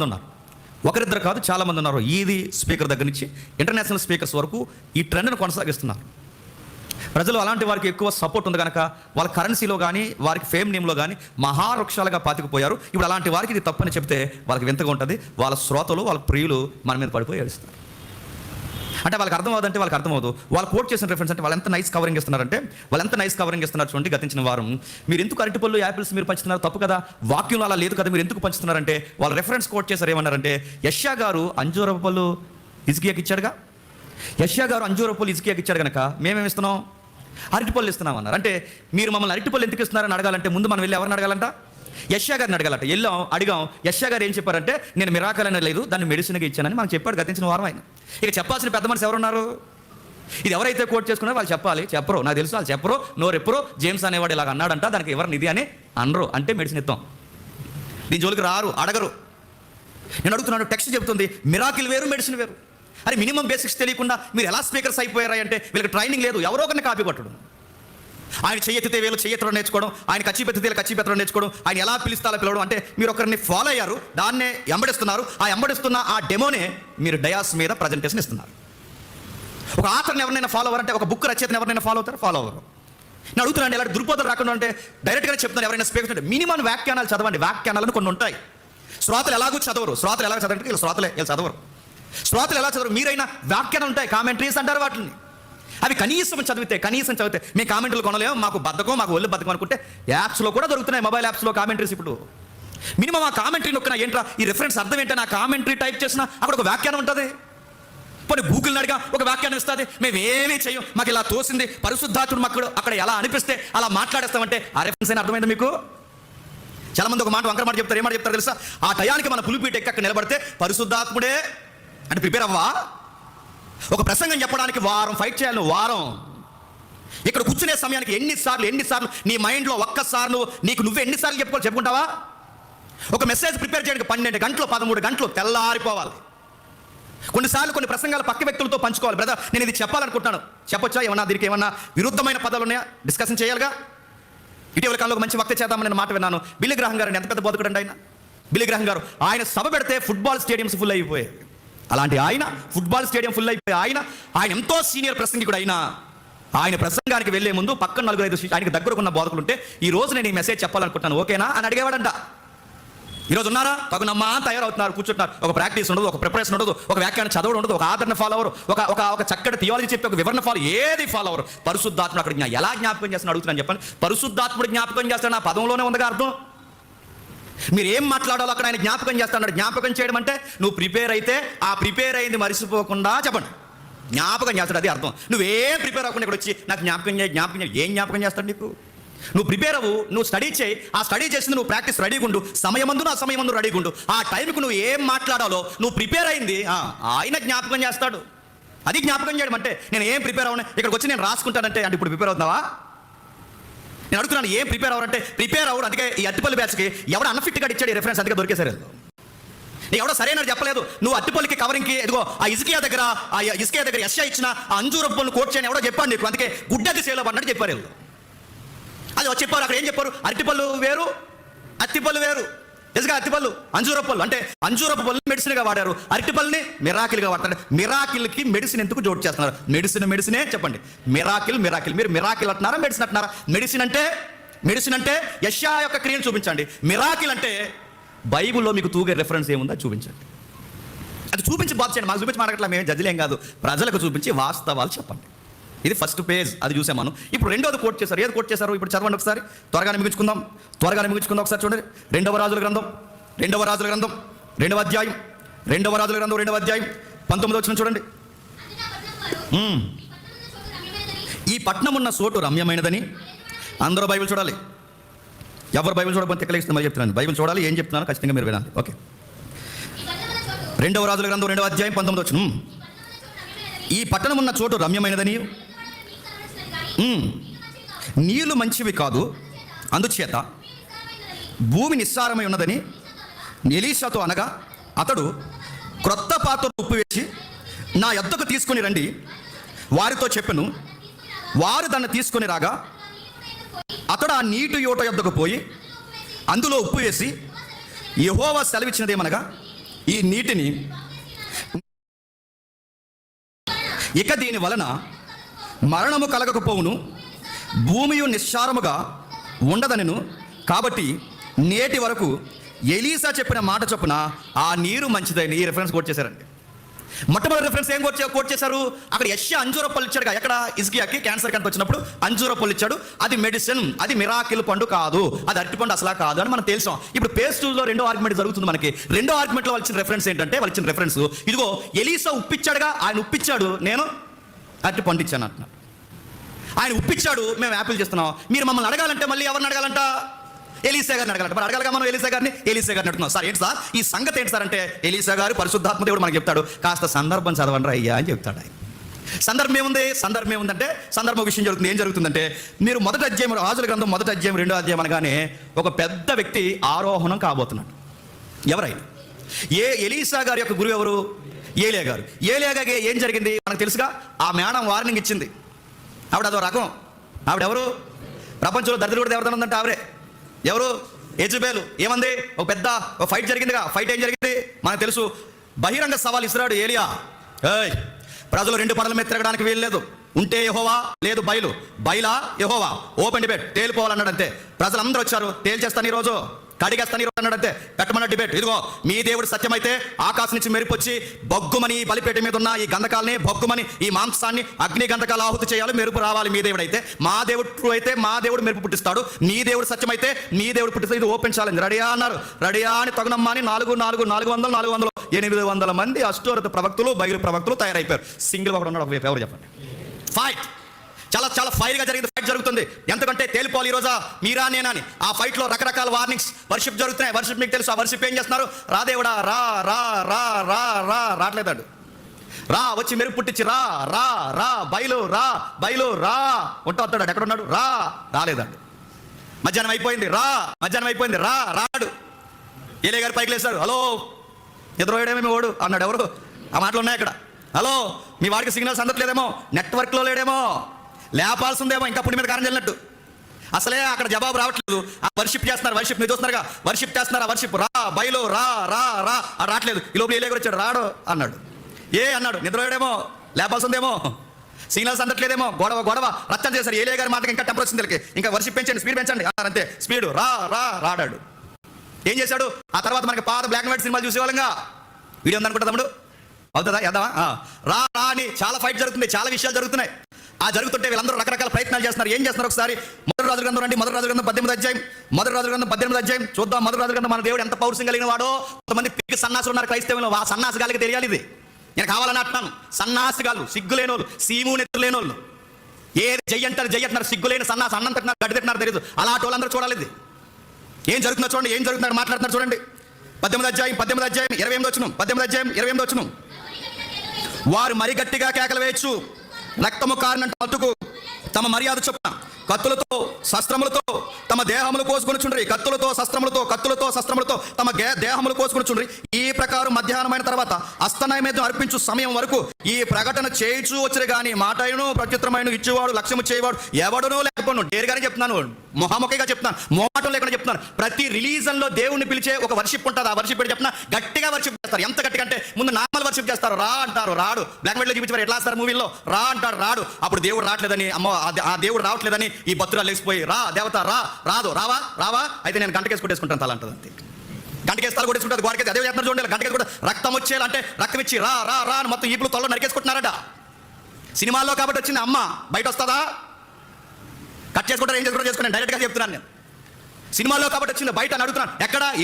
ఉన్నారు, ఒకరిద్దరు కాదు చాలామంది ఉన్నారు. ఈది స్పీకర్ దగ్గర నుంచి ఇంటర్నేషనల్ స్పీకర్స్ వరకు ఈ ట్రెండ్ను కొనసాగిస్తున్నారు. ప్రజలు అలాంటి వారికి ఎక్కువ సపోర్ట్ ఉంది కనుక వాళ్ళ కరెన్సీలో కానీ వారికి ఫేమ్ నేమ్లో కానీ మహావృక్షాలుగా పాతికిపోయారు. ఇప్పుడు అలాంటి వారికి ఇది తప్పని చెప్తే వాళ్ళకి వింతగా ఉంటుంది. వాళ్ళ శ్రోతలు, వాళ్ళ ప్రియులు మన మీద పడిపోయి ఏడుస్తారు. అంటే వాళ్ళకి అర్థం అవ్వదంటే వాళ్ళకి అర్థమవుదు. వాళ్ళు కోట్ చేసిన రిఫరెన్స్ అంటే వాళ్ళు ఎంత నైస్ కవరింగ్ ఇస్తున్నారంటే వాళ్ళు ఎంత నైస్ కవరింగ్ ఇస్తున్నారు చూడండి. గతించిన వారం మీరు ఎందుకు అరటిపళ్ళు యాపిల్స్ మీరు పంచుతున్నారు, తప్పు కదా, వాక్యంలో అలా లేదు కదా, మీరు ఎందుకు పంచుతున్నారంటే వాళ్ళు రెఫరెన్స్ కోట్ చేశారు. ఏమన్నారంటే యెషయా గారు అంజూరపు పళ్ళు హిజ్కియాకి ఇచ్చాడుగా, యెషయా గారు అంజూరపు పళ్ళు హిజ్కియాకి ఇచ్చాడు కనుక మేమేమి ఇస్తున్నాం, అరటిపళ్ళు ఇస్తున్నాం అన్నారు. అంటే మీరు మమ్మల్ని అరటిపళ్ళు ఎందుకు ఇస్తున్నారని అడగాలంటే ముందు మనం వెళ్ళి ఎవరిని అడగాలంట, యెషయా గారిని అడగాలంట. వెళ్ళాం, అడిగాం. యెషయా గారు ఏం చెప్పారంటే నేను మిరాకల్ అనేది లేదు, దాన్ని మెడిసిన్గా ఇచ్చానని మనకు చెప్పాడు గతించిన వారం ఆయన. ఇక చెప్పాల్సిన పెద్ద మనిషి ఎవరున్నారు? ఇది ఎవరైతే కోట్ చేసుకున్నారో వాళ్ళు చెప్పాలి. చెప్పరు, నాకు తెలుసు వాళ్ళు చెప్పరు, నోరెప్పరు. జేమ్స్ అనేవాడు ఇలాగ అన్నాడంట, దానికి ఎవరు నిధి అని అనరు, అంటే మెడిసిన్ ఇస్తాం. దీని జోలికి రారు, అడగరు. నేను అడుగుతున్నాను, టెక్స్ట్ చెప్తుంది మిరాకిల్ వేరు, మెడిసిన్ వేరు. అరే మినిమం బేసిక్స్ తెలియకుండా మీరు ఎలా స్పీకర్స్ అయిపోయారా అంటే వీళ్ళకి ట్రైనింగ్ లేదు. ఎవరో ఒకరిని కాపీ కొట్టడం, ఆయన చెయ్యెత్తితే వీళ్ళు చెయ్యెత్తడం నేర్చుకోవడం, ఆయన కచ్చిపెత్తితే కచ్చిపెత్తడం నేర్చుకోవడం, ఆయన ఎలా పిలుస్తాలో పిలవడం. అంటే మీరు ఒకరిని ఫాలో అయ్యారు, దాన్నే ఎంబడిస్తున్నారు. ఆ ఎంబడిస్తున్న ఆ డెమోనే మీరు డయాస్ మీద ప్రజెంటేషన్ ఇస్తున్నారు. ఒక ఆథర్ని ఎవరినైనా ఫాలో అవ్వరంటే, ఒక బుక్ రచయితని ఎవరినైనా ఫాలో అవుతారు, ఫాలో అవ్వరు. నేను అడుగుతున్నాను, ఇలాంటి దుర్బోధన రాకుండా అంటే డైరెక్ట్గానే చెప్తున్నారు. ఎవరైనా స్పీకర్ అంటే మినిమం వ్యాఖ్యానాలు చదవండి. వ్యాఖ్యానాలను కొన్ని ఉంటాయి. శ్రోతలు ఎలాగూ చదవరు. శ్రోతలు ఎలా చదవంటే వీళ్ళు చదవరు. శ్రోతలు ఎలా చదవరు? మీరైనా వ్యాఖ్యానం ఉంటాయి, కామెంటరీస్ అంటారు వాటిని. అవి కనీసం చదివితే మీ కామెంటరీలు కొనలేము, మాకు బద్ధకం, మాకు ఒళ్ళు బద్ధకం అనుకుంటే యాప్స్లో కూడా దొరుకుతున్నాయి, మొబైల్ యాప్స్లో కామెంటరీస్. ఇప్పుడు మినిమం ఆ కామెంటరీ నొక్కిన ఏంట్రా ఈ రిఫరెన్స్ అర్థం ఏంటని ఆ కామెంటరీ టైప్ చేసినా అక్కడ ఒక వ్యాఖ్యానం ఉంటుంది. పోనీ గూగుల్ని అడిగా ఒక వ్యాఖ్యానం ఇస్తుంది. మేము ఏమీ చెయ్యం, మాకు ఇలా తోసింది, పరిశుద్ధాత్ముడు మాకు అక్కడ ఎలా అనిపిస్తే అలా మాట్లాడేస్తామంటే ఆ రిఫరెన్స్ అయినా అర్థమైంది మీకు? చాలా మంది ఒక మాట వంకర మాట చెప్తారు. ఏమాట చెప్తారు తెలుసా? ఆ టయానికి మన పులిపీట ఎక్క నిలబడితే పరిశుద్ధాత్ముడే అంటే ప్రిపేర్ అవ్వా. ఒక ప్రసంగం చెప్పడానికి వారం ఫైట్ చేయాలి నువ్వు, వారం. ఇక్కడ కూర్చునే సమయానికి ఎన్నిసార్లు నీ మైండ్లో ఒక్కసార్లు నీకు నువ్వు ఎన్నిసార్లు చెప్పుకుంటావా? ఒక మెసేజ్ ప్రిపేర్ చేయడానికి 12 గంటలు 13 గంటలు తెల్లారిపోవాలి. కొన్నిసార్లు కొన్ని ప్రసంగాలు పక్క వ్యక్తులతో పంచుకోవాలి. బ్రదర్ నేను ఇది చెప్పాలనుకుంటున్నాను, చెప్పొచ్చా? ఏమన్నా దీనికి ఏమన్నా విరుద్ధమైన పదాలు ఉన్నాయా? డిస్కషన్ చేయాలిగా. ఇటీవల కాలంలో ఒక మంచి వక్త చేద్దామని నేను మాట విన్నాను. బిల్లీ గ్రాహం గారు ఎంత పెద్ద బోధకుడు అండి ఆయన. బిల్లీ గ్రాహం గారు ఆయన సభ పెడితే ఫుట్బాల్ స్టేడియంస్ ఫుల్ అయిపోయాయి. అలాంటి ఆయన ఫుట్బాల్ స్టేడియం ఫుల్ అయిపోయి ఆయన ఎంతో సీనియర్ ప్రసంగికుడు. ఆయన ప్రసంగానికి వెళ్లే ముందు పక్కన 4-5 ఆయనకు దగ్గరకున్న బోధకులు ఉంటే ఈ రోజు నేను ఈ మెసేజ్ చెప్పాలనుకుంటున్నాను, ఓకేనా అని అడిగేవాడంట. ఈరోజు ఉన్నారా? తగునమ్మా తయారవుతున్నారు, కూర్చుంటున్నారు. ఒక ప్రాక్టీస్ ఉండదు, ఒక ప్రిపరేషన్ ఉండదు, ఒక వ్యాఖ్యానం చదవడం ఉండదు, ఒక ఆదరణ ఫాలో అవరు, ఒక చక్కటి థియాలజీ చెప్పి ఒక వివరణ ఫాలో, ఏది ఫాలో అవరు. పరిశుద్ధాత్ముడు అక్కడ ఎలా జ్ఞాపకం చేస్తాను అడుగుతున్నాను చెప్పండి. పరిశుద్ధాత్ముడు జ్ఞాపకం చేస్తాడు, ఆ పదంలోనే ఉందిగా అర్థం. మీరు ఏం మాట్లాడాలో అక్కడ ఆయన జ్ఞాపకం చేస్తాడు. జ్ఞాపకం చేయడం అంటే నువ్వు ప్రిపేర్ అయితే ఆ ప్రిపేర్ అయింది మరిచిపోకుండా చెప్పండి, జ్ఞాపకం చేస్తాడు, అది అర్థం. నువ్వేం ప్రిపేర్ అవ్వకుండా ఇక్కడ వచ్చి నాకు జ్ఞాపకం చేయి ఏం జ్ఞాపకం చేస్తాడు నీకు? నువ్వు ప్రిపేర్ అవ్వు, నువ్వు స్టడీ చేయి, ఆ స్టడీ చేసింది నువ్వు ప్రాక్టీస్ రెడీగా ఉండు, సమయమందు రెడీగా ఉండు. ఆ టైంకి నువ్వు ఏం మాట్లాడాలో నువ్వు ప్రిపేర్ అయింది ఆయన జ్ఞాపకం చేస్తాడు. అది జ్ఞాపకం చేయడం అంటే. నేను ఏం ప్రిపేర్ అవ్వను, ఇక్కడికి వచ్చి నేను రాసుకుంటానంటే అంటే ఇప్పుడు ప్రిపేర్ అవుతున్నావా? నేను అడుగుతున్నాను, ఏం ప్రిపేర్ అవ్వరంటే ప్రిపేర్ అవ్వడు. అందుకే ఈ అట్టిపల్లి బ్యాచ్కి ఎవడ అన్ఫిట్గా ఇచ్చాడు ఈ రెఫరెన్స్, అందుకే దొరికేసారు. ఎవడో సరైన చెప్పలేదు. నువ్వు అట్టిపల్లికి కవరింగ్కి ఎదుగో ఆ ఇసుకియా దగ్గర యెషయా ఇచ్చిన ఆ అంజూరపు పళ్ళను కోట్ చేయని ఎవడో చెప్పాడు నీకు, అందుకే గుడ్డది సేలో పడినట్టు చెప్పారు. అది చెప్పారు. అక్కడ ఏం చెప్పారు? అరటిపళ్ళు వేరు, అత్తిపళ్ళు వేరు. నిజంగా అత్తిపళ్ళు అంజూరపు పళ్ళు అంటే అంజూరపు పళ్ళు మెడిసిన్గా వాడారు, అరటిపల్లిని మిరాకిల్గా వాడతారు. మిరాకిల్కి మెడిసిన్ ఎందుకు జోడు చేస్తున్నారు? మెడిసినే చెప్పండి. మిరాకిల్ మీరు మిరాకిల్ అంటున్నారా, మెడిసిన్ అంటున్నారా? మెడిసిన్ అంటే యెషయా యొక్క క్రియను చూపించండి. మిరాకిల్ అంటే బైబుల్లో మీకు తూగే రెఫరెన్స్ ఏముందో చూపించండి. అది చూపించి బాధ చేయండి. మాకు చూపించి మాట్లాడట్లా, మేము జడ్జిలేం కాదు, ప్రజలకు చూపించి వాస్తవాలు చెప్పండి. ఇది ఫస్ట్ పేజ్, అది చూసాం మనం. ఇప్పుడు రెండోది కోట్ చేశారు. ఏది కోట్ చేశారు? ఇప్పుడు చదవండి ఒకసారి, త్వరగానే ముగించుకుందాం. ఒకసారి చూడండి. 2వ రాజుల గ్రంథం 2వ అధ్యాయం 2వ అధ్యాయం 19వ వచనం చూడండి. ఈ పట్నం ఉన్న చోటు రమ్యమైనదని అందరూ బైబిల్ చూడాలి. ఎవరు బైబిల్ చూడకపోతే తెక్కలేస్తుంది మరి చెప్తున్నాను. బైబిల్ చూడాలి, ఏం చెప్తున్నాను ఖచ్చితంగా మీరు వినాలి. ఓకే. 2వ రాజుల గ్రంథం 2వ అధ్యాయం 19వ వచనం. ఈ పట్టణం ఉన్న చోటు రమ్యమైనదని నీళ్లు మంచివి కాదు, అందుచేత భూమి నిస్సారమై ఉన్నదని ఎలీషాతో అనగా అతడు క్రొత్త పాత్రలో ఉప్పు వేసి నా యొద్దకు తీసుకొని రండి వారితో చెప్పెను. వారు దాన్ని తీసుకొని రాగా అతడు ఆ నీటి యోట యొద్దకు పోయి అందులో ఉప్పు వేసి యెహోవా సెలవిచ్చినదేమనగా ఈ నీటిని ఇక దీని వలన మరణము కలగకపోవును, భూమియు నిస్సారముగా ఉండదనెను. కాబట్టి నేటి వరకు ఎలీసా చెప్పిన మాట చొప్పున ఆ నీరు మంచిదని ఈ రెఫరెన్స్ కోట్ చేశారండి. మొట్టమొదటి రెఫరెన్స్ ఏం కోట్ చేశారు? అక్కడ యెషయా అంజూర పళ్ళు ఇచ్చాడు. ఎక్కడ? హిజ్కియాకి క్యాన్సర్ కనుక వచ్చినప్పుడు అంజూర పళ్ళు ఇచ్చాడు. అది మెడిసిన్, అది మిరాకిల్ పండు కాదు, అది అరటిపండు అసలా కాదు అని మనం తెలుసాం. ఇప్పుడు పేజ్ 2లో రెండో ఆర్గ్యుమెంట్ జరుగుతుంది మనకి. రెండో ఆర్గ్యుమెంట్లో వాళ్ళ రెఫరెన్స్ ఏంటంటే, వాళ్ళ ఇచ్చిన రెఫరెన్స్ ఇదిగో ఎలీసా ఉప్పిచ్చాడుగా, ఆయన ఉప్పిచ్చాడు, నేను అరటిపండు ఇచ్చాను అంటున్నాడు. ఆయన ఉప్పిచ్చాడు, మేము యాపిల్ చేస్తున్నాం. మీరు మమ్మల్ని అడగాలంటే మళ్ళీ ఎవరిని అడగాలంట? ఎలీసా గారిని అడగాలంట. మరి అడగాలిగా మనం ఎలీసా గారిని అడుగుతున్నాం. సార్ ఏంటి సార్ ఈ సంగతి ఏంటి సార్ అంటే, ఎలీసా గారు పరిశుద్ధాత్మ దేవుడు మనకు చెప్తాడు, కాస్త సందర్భం చదవండి అయ్యా అని చెప్తాడు ఆయన. సందర్భం ఏముందంటే సందర్భం విషయం జరుగుతుంది. ఏం జరుగుతుందంటే, మీరు మొదటి అధ్యాయం, రాజుల గ్రంథం మొదటి అధ్యాయం, రెండో అధ్యాయం అనగానే ఒక పెద్ద వ్యక్తి ఆరోహణం కాబోతున్నాడు. ఎవరైనా ఎలీసా గారి యొక్క గురువు ఎవరు? ఏలియా గారు. ఏలియా గారికి ఏం జరిగింది మనకు తెలుసుగా. ఆ మేడం వార్నింగ్ ఇచ్చింది. ఆవిడ అదో రకం. ఆవిడెవరు? ప్రపంచంలో దరిద్రుడు కూడా ఎవరితో ఉందంటే ఆవిడే. ఎవరు? యెజబెలు. ఏమంది? ఒక పెద్ద ఫైట్ జరిగిందిగా. ఫైట్ ఏం జరిగింది మనకు తెలుసు. బహిరంగ సవాల్ ఇస్తున్నాడు ఏలియా. ప్రజలు రెండు పడల మీద తిరగడానికి వీల్లేదు. ఉంటే యెహోవా, లేదు బయలు. బయలా యెహోవా, ఓపెన్ డిబేట్, తేలిపోవాలన్నాడు అంతే. ప్రజలందరూ వచ్చారు, తేల్చేస్తాను ఈరోజు, కడిగేస్తాను ఈరోజు అన్నాడు అంతే. పెట్టమన్న డిబేట్. ఇదిగో మీ దేవుడు సత్యమైతే ఆకాశం నుంచి మెరుపొచ్చి బొగ్గుమని బలిపేట మీద ఉన్న ఈ గంధకాలని, బొగ్గుమని ఈ మాంసాన్ని అగ్ని గంధకాలు ఆహుతి చేయాలి, మెరుపు రావాలి. మీ దేవుడు అయితే, మా దేవుడు అయితే మా దేవుడు మెరుపు పుట్టిస్తాడు. నీ దేవుడు సత్యమైతే నీ దేవుడు పుట్టిస్తాడు. ఇది ఓపెన్ ఛాలెంజ్. రెడీయా అన్నారు. రెడీయా అని తగునమ్మా అని 400 800 మంది అష్టోరత ప్రవక్తులు, బయలు ప్రవక్తులు తయారైపోయారు. సింగిల్ ఒకడు ఉన్నాడు. ఎవరు చెప్పండి? ఫైట్ చాలా చాలా ఫైర్గా జరిగింది. ఫైట్ జరుగుతుంది. ఎంతకంటే తేలిపోవాలి ఈరోజు మీరా నేనా అని. ఆ ఫైట్లో రకరకాల వార్నింగ్స్, వర్షిప్ జరుగుతున్నాయి. వర్షిప్ మీకు తెలుసు. ఆ వర్షిప్ ఏం చేస్తున్నారు? రాదేవుడా రా రా రా రా రా రావట్లేదాడు. రా వచ్చి మెరుపు పుట్టించి రా రా రా బయలు రా బయలు రా ఉంటాడు. ఎక్కడ ఉన్నాడు? రా రాలేదాడు. మధ్యాహ్నం అయిపోయింది రా రాడు. ఏలియా గారు పైకి లేస్తాడు. హలో ఎదురోయడేమో ఓడు అన్నాడు. ఎవరు? ఆ మాటలు ఉన్నాయి అక్కడ. హలో మీ వాడికి సిగ్నల్స్ అందట్లేదేమో, నెట్వర్క్లో లేడేమో, లేపాల్సిందేమో, ఇంకా పుడి మీద కారం చల్లినట్టు. అసలే అక్కడ జవాబు రావట్లేదు. వర్షిప్ చేస్తున్నారు. వర్షిప్ మీరు చూస్తున్నారుగా, వర్షిప్ చేస్తున్నారు. వర్షిప్ రా బయలు రా రా రా రావట్లేదు. ఈ లోపల ఏలియా గారు వచ్చాడు. రాడు అన్నాడు. అన్నాడు. నిద్రపోయాడేమో, లేపాల్సిందేమో, సిగ్నల్స్ అందట్లేదేమో, గొడవ రచ్చన చేశారు. ఏలియా గారి మాటకి ఇంకా టెంపర్ వచ్చింది. ఇంకా వర్షిప్ పెంచండి, స్పీడ్ పెంచండి అంతే. స్పీడ్ రా రా రాడాడు. ఏం చేశాడు? ఆ తర్వాత మనకి పాత బ్లాక్ అండ్ వైట్ సినిమాలు చూసేవాళ్ళంగా. వీడియో ఉందనుకుంటా తమ్ముడు, అవుతుందా? వేద్దామా? రా రా అని చాలా ఫైట్ జరుగుతుంది, చాలా విషయాలు జరుగుతున్నాయి. ఆ జరుగుతుంటే వీళ్ళందరూ రకరకాల ప్రయత్నాలు చేస్తున్నారు. ఏం చేస్తున్నారు? ఒకసారి మొదటి రాజుల గ్రంథం రండి. మొదటి రాజుల గ్రంథం 18వ అధ్యాయం చూద్దాం. మొదటి రాజుల గ్రంథం మన దేవుడు ఎంత పౌరుషం కలిగిన వాడో. కొంతమంది పిక్కి సన్నాసులు ఉన్నారు క్రైస్తవులు. ఆ సన్నాసి గాలికి తెలియాలి. ఇది నేను కావాలని అంటున్నాను. సన్నాసి గాలు, సిగ్గులేనోళ్ళు, సీము నెత్తులేనోళ్ళు, ఏది జయ్యంటారు సిగ్గులేని సన్నాసి, అన్నం తింటున్నారు, గడ్డి తింటున్నారు తెలియదు. అలాంటి వాళ్ళందరూ చూడాలి. ఇది ఏం జరుగుతుందో చూడండి. ఏం జరుగుతున్నారు మాట్లాడుతున్నారు చూడండి. 18వ అధ్యాయం 28వ వచనం. వారు మరి గట్టిగా కేకలు వేయచ్చు, రక్తము కారినంత మత్తుకు తమ మర్యాద చొప్పున కత్తులతో శస్త్రములతో తమ దేహములు కోసుకొనిచుండ్రి. కత్తులతో శస్త్రములతో తమ దేహములు కోసుకొనిచుండ్రి. ఈ ప్రకారం మధ్యాహ్నమైన తర్వాత అస్తనైవేద్యం అర్పించు సమయం వరకు ఈ ప్రకటన చేయించు వచ్చి కానీ మాటయును ప్రత్యుత్తరమైన ఇచ్చేవాడు, లక్ష్యము చేయవాడు ఎవడునూ లేకపోను. డేరుగానే చెప్తున్నాను, మొహముఖిగా చెప్తున్నాను, మోటం లేకుండా చెప్తున్నాను. ప్రతి రిలీజన్ లో దేవుణ్ణి పిలిచే ఒక వర్షిప్ ఉంటుంది. ఆ వర్షిప్ ఏంటి చెప్తున్నా? గట్టిగా వర్షిప్ చేస్తారు. ఎంత గట్టిగా అంటే ముందు నార్మల్ వర్షిప్ చేస్తారు. రా అంటారు, రాడు. బ్లాక్ అండ్ వైట్ లో చూపించారు ఎట్లా వస్తారు మూవీలో. రా అంటాడు, రాడు. అప్పుడు దేవుడు రావట్లేదని, అమ్మో ఆ దేవుడు రావట్లేదని ఈ భక్తురాలు లేచిపోయి రా దేవత రాదు, రావా అయితే నేను గంటకేసి కొట్టేసుకుంటాను తల అంటది. అంతే. గంటకేసి తల కొట్టేసుకుంటుంది. గోడకేసి అదే చేస్తున్నారు చూడండి. గంటకేసి కూడా రక్తం వచ్చేలా అంటే రక్తం ఇచ్చి రా రా రా అని మొత్తం ఈపులు తొల్లో నరికేసుకుంటున్నారట. సినిమాల్లో కాబట్టి వచ్చింది. అమ్మ బయట వస్తుందా? కట్ చేసుకుంటారు, ఏం చేసుకుంటాను డైరెక్ట్గా చెప్తున్నాను నేను. సినిమాల్లో కాబట్టి వచ్చింది. బయట అని అడుగుతున్నాను.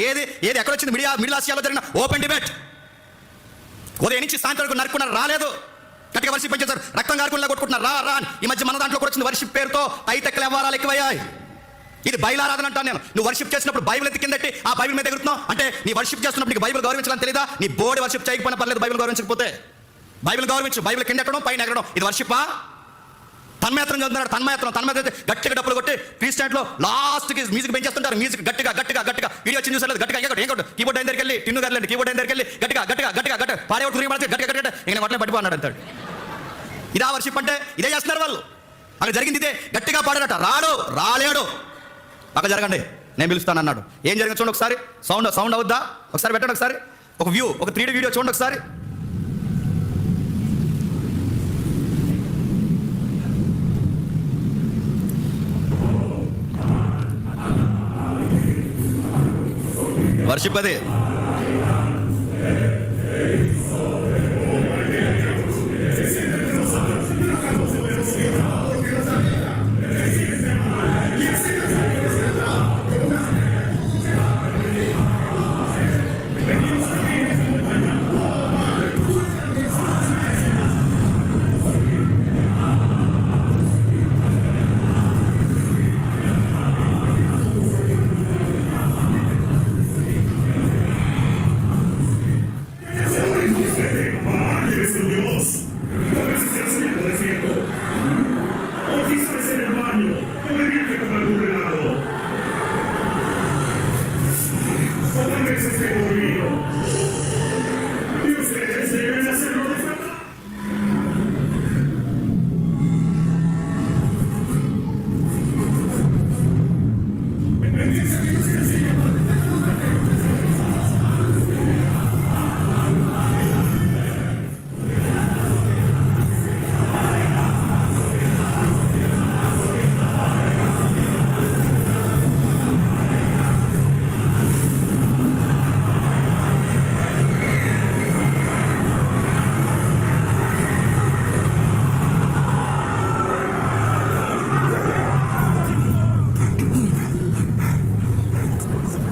ఏది ఎక్కడ వచ్చింది? మిడిల్ ఆసియాలో జరిగిన ఓపెన్ డిబేట్. ఉదయం నుంచి సాయంత్రం వరకు నరుకున్నారు, రాలేదు. గట్టిగా వర్షిప్ పెంచేశారు, రక్తం గారుకుల్లా కొట్టుకుంటున్నారు. రా అని. ఈ మధ్య మన దాంట్లో కూడా వచ్చింది వర్షిప్ పేరుతో తైతెక్కల వ్యవహారాలు ఎక్కువయ్యాయి. ఇది బయలారాధన అంటాను నేను. నువ్వు వర్షిప్ చేసినప్పుడు బైబిల్ ఎత్తి కిందట్టి ఆ బైబిల్ మీద ఎగురుతున్నావు అంటే నీ వర్షిప్ చేస్తున్నప్పుడు నీకు బైబిల్ గౌరవించాలని తెలీదా? నీ బోర్డు వర్షిప్ చేయకపోయినా పర్లేదు, బైబిల్ గౌరవించకపోతే. బైబిల్ గౌరవించు. బైబిల్ కింద ఎక్కడం పైన ఎక్కడం ఇది వర్షిప్పా? తన్మయత్రం చదువుతున్నాడు. తన్మయత్రం గట్టిగా డబ్బులు కొట్టి క్రిస్టియన్లో లాస్ట్కి మ్యూజిక్ పెంచేస్తుంటారు. మ్యూజిక్ గట్టిగా వీడియో వచ్చింది చూసలేదు. గట్టిగా కీబోర్డ్ అయిన దగ్గరికి వెళ్ళి టిన్ను గారు కీబోర్డ్ అయిన దగ్గరికి వెళ్ళి గట్టిగా పాడేవాడు గట్టిగా ఇంకా వాటిలో పడిపోన్నాడు అంటాడు. ఇదా వర్షిప్ అంటే? ఇదే చేస్తున్నారు వాళ్ళు. అక్కడ జరిగింది ఇదే. గట్టిగా పాడాడట, రాలేడు. పక్క జరగండి, నేను పిలుస్తాను అన్నాడు. ఏం జరిగింది చూడండి ఒకసారి. సౌండ్ అవుద్దా? ఒకసారి పెట్టండి. ఒకసారి ఒక వ్యూ, ఒక 3D వీడియో చూడండి ఒకసారి. వర్షిప్ అదే.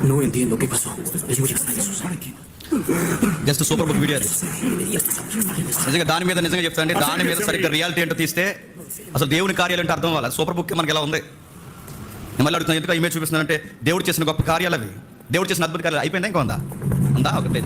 No entiendo qué pasó. Es muy extraño. Just super book video అది. నిజంగా దాని మీద నిజంగా చెప్తానండి, దాని మీద సరిగ్గా రియాలిటీ ఏంటో తీస్తే అసలు దేవుని కార్యాలు అంటే అర్థం అవ్వాలి. సూపర్ బుక్ మనకి ఎలా ఉంది. నేను మళ్ళీ అడుగుతున్నాను, ఎందుకు ఇమేజ్ చూపిస్తున్నానంటే దేవుడు చేసిన గొప్ప కార్యాలు అవి. దేవుడు చేసిన అద్భుత కార్యాలు అయిపోయిందా, ఇంకా ఉందా ఒకటే.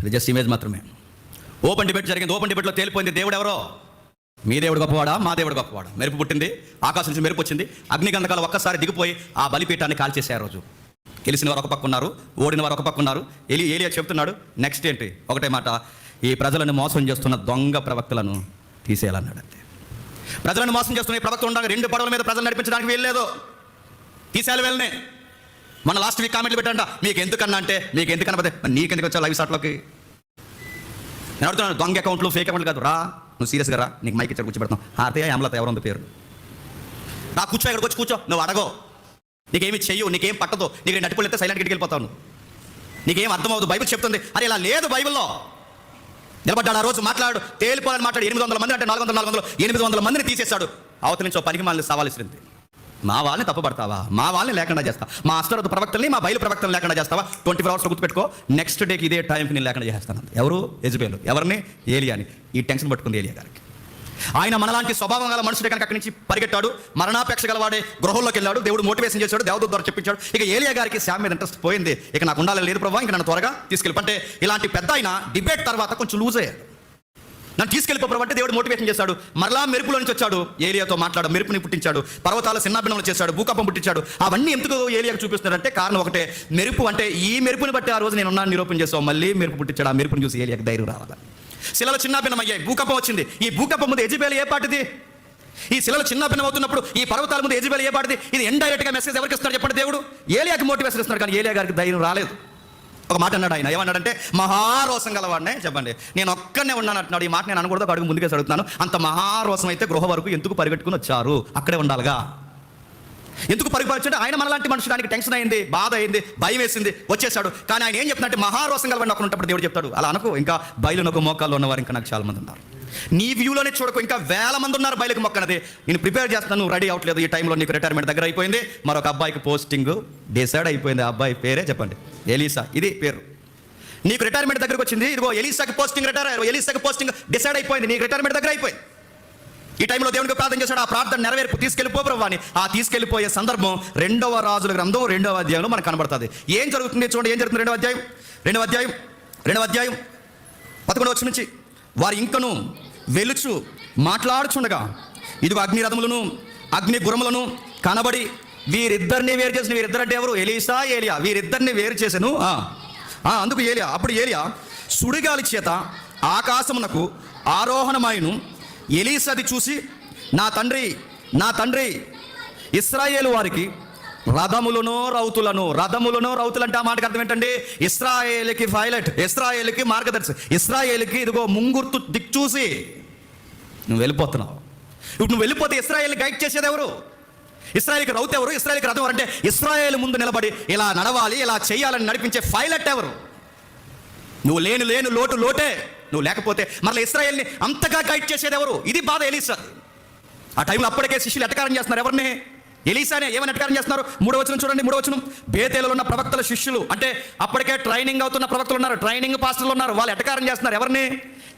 ఇది జస్ట్ ఇమేజ్ మాత్రమే. ఓపెన్ డిబేట్ జరిగింది. ఓపెన్ డిబేట్లో తేలిపోయింది దేవుడు ఎవరో. మీ దేవుడు గొప్పవాడా, మా దేవుడు గొప్పవాడా? మెరుపు పుట్టింది, ఆకాశం నుంచి మెరుపు వచ్చింది, అగ్నిగంధకాలు ఒక్కసారి దిగిపోయి ఆ బలిపీఠాన్ని కాల్చేసే రోజు. గెలిచిన వారు ఒక పక్క ఉన్నారు, ఓడిన వారు ఒక పక్క ఉన్నారు. ఏలియా చెప్తున్నాడు నెక్స్ట్ ఏంటి, ఒకటే మాట, ఈ ప్రజలను మోసం చేస్తున్న దొంగ ప్రవక్తలను తీసేయాలన్నాడు. అంతే. ప్రజలను మోసం చేస్తున్న ఈ ప్రవక్త ఉండగా 2 పడవల మీద ప్రజలు నడిపించడానికి వీల్లేదు, తీసేయాలి వెళ్ళనే. మన లాస్ట్ వీక్ కామెంట్లు పెట్టంట, మీకు ఎందుకన్నా అంటే మీకు ఎందుకన్నా నీకెందుకు వచ్చా లైవ్ షాట్లోకి. నేను అడుగుతున్నాను, దొంగ అకౌంట్లు ఫేక్ అకౌంట్లు కాదు, రా నువ్వు సీరియస్గా రా, నీకు మైక్ ఇచ్చారు కూర్చోబెడతాం. హారతయ్య అమలత ఎవరు ఉంది పేరు, రా కూర్చో, ఇక్కడికి వచ్చి కూర్చో. నువ్వు అడగో, నీకేమి చెయ్యు, నీకేం పట్టదు, నీకు 2 అటుకులు అయితే సైలెంట్గా ఇంటికి వెళ్ళిపోతావు. నీకేం అర్థమవుతుంది, బైబిల్ చెప్తుంది. అరే ఇలా లేదు బైబిల్లో. నిలబడ్డాడు ఆ రోజు, మాట్లాడు, తేలిపోవాలని మాట్లాడు. 800 మంది అంటే 400 800 మందిని తీసేశాడు. అవతల నుంచి పనికి మనల్ని సవాల్ ఇస్తుంది. మా వాళ్ళని తప్పుపడతావా, మా వాళ్ళని లేకుండా చేస్తా, మా అష్టరథ ప్రవక్తల్ని మా బయలు ప్రవక్తలు లేకుండా చేస్తావా, 24 అవర్స్లో గుర్తుపెట్టుకో, నెక్స్ట్ డేకి ఇదే టైంకి నేను లేకుండా చేస్తాను. ఎవరు? యెజబెలు. ఎవరిని? ఏలియాని. ఈ టెన్షన్ పట్టుకుంది ఏలియా గారికి. ఆయన మనలాంటి స్వభావం గల మనుషుడే కనుక అక్కడి నుంచి పరిగెట్టాడు, మరణాపేక్ష గలవాడే గృహంలోకి వెళ్ళాడు, దేవుడు మోటివేషన్ చేశాడు, దేవదూత ద్వారా చెప్పించాడు. ఇక ఏలియా గారికి శామ్ మీద ఇంట్రెస్ట్ పోయింది. ఇక నాకు ఉండాలని లేదు ప్రభావ, ఇంకా నన్ను త్వరగా తీసుకెళ్ళి. అంటే ఇలాంటి పెద్ద ఆయన డిబేట్ తర్వాత కొంచెం లూజ్ అయ్యాడు. నన్ను తీసుకెళ్ళిపోవడం అంటే దేవుడు మోటివేషన్ చేశాడు. మరలా మెరుపులో నుంచి వచ్చాడు, ఏలియాతో మాట్లాడు, మెరుపుని పుట్టించాడు, పర్వతాల చిన్నాభిన్నములు చేశాడు, భూకంపం పుట్టించాడు. అవన్నీ ఎందుకు ఏలియాకు చూపిస్తున్నాడంటే కారణం ఒకటే, మెరుపు అంటే ఈ మెరుపుని బట్టి ఆ రోజు నేను ఉన్నాను నిరూపణ చేసావు. మళ్ళీ మెరుపు పుట్టించాడు. ఆ మెరుపుని చూసి ఏలియాకి ధైర్యం రావాలి. శిలలు చిన్నాభిన్నం అయ్యాయి, భూకంపం వచ్చింది. ఈ భూకంపం ముందు యెజబెలు ఏ పాటిది? ఈ శిలలు చిన్నాభిన్నం అవుతున్నప్పుడు ఈ పర్వతాల ముందు యెజబెలు ఏ పాటిది? ఇది ఇండైరెక్ట్గా మెసేజ్ ఎవరికి ఇస్తున్నాడు చెప్పండి? దేవుడు ఏలియాకి మోటివేషన్ ఇస్తున్నాడు. కానీ ఏలియా గారికి ధైర్యం రాలేదు. ఒక మాట అన్నాడు ఆయన, ఏమన్నాడంటే మహారోసం గలవాడినే. చెప్పండి, నేను ఒక్కనే ఉన్నాను అంటున్నాడు. ఈ మాట నేను అనకూడదు, ఒక అడుగు ముందుకే అడుగుతున్నాను. అంత మహారోసం అయితే గృహ వరకు ఎందుకు పరిగెట్టుకుని వచ్చారు? అక్కడే ఉండాలిగా. ఎందుకు పరిపాలించంటే ఆయన మనలాంటి మనుషుడానికి టెన్షన్ అయింది, బాధ అయింది, భయం వేసింది, వచ్చేసాడు. కానీ ఆయన ఏం చెప్తున్నట్టు మహారోసం గలవాడిని అక్కడ ఉన్నప్పుడు దేవుడు చెప్తాడు, అలా అనుకో, ఇంకా బయలునకు మోకాల్లో ఉన్నవారు ఇంకా నాకు చాలా మంది ఉన్నారు. నీ వ్యూలోనే చూడకు, ఇంకా వేల మంది ఉన్నారు బయలుకు మొక్కనది. నేను ప్రిపేర్ చేస్తాను, నువ్వు రెడీ అవ్వట్లేదు. ఈ టైంలో నీకు రిటైర్మెంట్ దగ్గర అయిపోయింది, మరొక అబ్బాయికి పోస్టింగ్ డిసైడ్ అయిపోయింది. ఆ అబ్బాయి పేరే చెప్పండి, ఎలీసా. ఇది పేరు. నీకు రిటైర్మెంట్ దగ్గరకు వచ్చింది, ఇదిగో ఎలీసాకి పోస్టింగ్ ఎలీసాకి పోస్టింగ్ డిసైడ్ అయిపోయింది, నీకు రిటైర్మెంట్ దగ్గర అయిపోయింది. ఈ టైంలో దేవునికి ప్రార్థన చేశాడు, ఆ ప్రార్థన నెరవేర్పు తీసుకెళ్ళిపో ప్రభువా అని. ఆ తీసుకెళ్ళిపోయే సందర్భం 2వ రాజుల గ్రంథం 2వ అధ్యాయంలో మనకు కనబడుతుంది. ఏం జరుగుతుంది చూడండి, ఏం జరుగుతుంది 2వ అధ్యాయం 11వ వచనం నుంచి. వారు ఇంకను వెలుచు మాట్లాడుచుండగా ఇదిగో అగ్ని రథములను అగ్ని గుర్రములను కనబడి వీరిద్దరిని వేరు చేసిన, వీరిద్దరంటే ఎవరు? ఎలీసా ఏలియా, వీరిద్దరిని వేరు చేశాను. అందుకు అప్పుడు ఏలియా సుడిగాలి చేత ఆకాశమునకు ఆరోహణమాయను. ఎలీసాది చూసి నా తండ్రి ఇశ్రాయేలు వారికి రథములను రౌతులు అంటే ఆ మాటకు అర్థం ఏంటండి? ఇశ్రాయేలుకి పైలట్, ఇశ్రాయేలుకి మార్గదర్శి, ఇశ్రాయేలుకి ఇదిగో ముంగుర్తు దిక్కు చూసి నువ్వు వెళ్ళిపోతున్నావు. ఇప్పుడు నువ్వు వెళ్ళిపోతే ఇశ్రాయేల్ని గైడ్ చేసేది ఎవరు? ఇశ్రాయేలుకి రౌతు ఎవరు? ఇశ్రాయేలుకి రథం ఎవరు? అంటే ఇశ్రాయేలు ముందు నిలబడి ఇలా నడవాలి, ఇలా చేయాలని నడిపించే పైలట్ ఎవరు? నువ్వు లేను లోటే నువ్వు లేకపోతే మరలా ఇశ్రాయేల్ని అంతగా గైడ్ చేసేది ఎవరు? ఇది బాధ ఎలీసా. ఆ టైంలో అప్పటికే శిష్యులు ఎటకారం చేస్తున్నారు. ఎవరిని? ఎలీసానే. ఏమని ఎటకారం చేస్తున్నారు? 3వ వచనం చూడండి, 3వ వచనం. బేతేలులో ఉన్న ప్రవక్తల శిష్యులు, అంటే అప్పటికే ట్రైనింగ్ అవుతున్న ప్రవక్తలు ఉన్నారు, ట్రైనింగ్ పాస్టర్లు ఉన్నారు, వాళ్ళు ఎటకారం చేస్తున్నారు. ఎవరిని?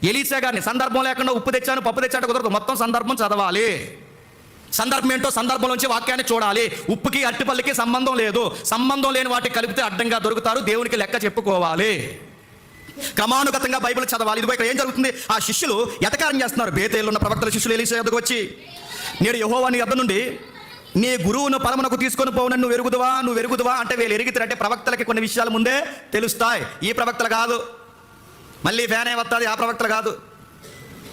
ఎలీసా గారిని. సందర్భం లేకుండా ఉప్పు తెచ్చాను పప్పు తెచ్చాను కుదరదు, మొత్తం సందర్భం చదవాలి. సందర్భం ఏంటో సందర్భంలోంచి వాక్యాన్ని చూడాలి. ఉప్పుకి అట్టిపల్లికి సంబంధం లేదు, సంబంధం లేని వాటికి కలిపితే అడ్డంగా దొరుకుతారు, దేవునికి లెక్క చెప్పుకోవాలి. క్రమానుగతంగా బైబిల్ చదవాలి. ఇదిగో ఇక్కడ ఏం జరుగుతుంది? ఆ శిష్యులు ఎటకారం చేస్తున్నారు. బేతేలులో ఉన్న ప్రవక్తల శిష్యులు ఎలీసా యొద్దకు వచ్చి, నేడు యెహోవా నీ యొద్ద నుండి నీ గురువును పరమునకు తీసుకొని పోవునని నువ్వు ఎరుగుదువా అంటే వీళ్ళు ఎరిగితే ప్రవక్తలకి కొన్ని విషయాలు ముందే తెలుస్తాయి. ఈ ప్రవక్తలు కాదు, మళ్ళీ ఫ్యాన్ వస్తుంది, ఆ ప్రవక్తలు కాదు.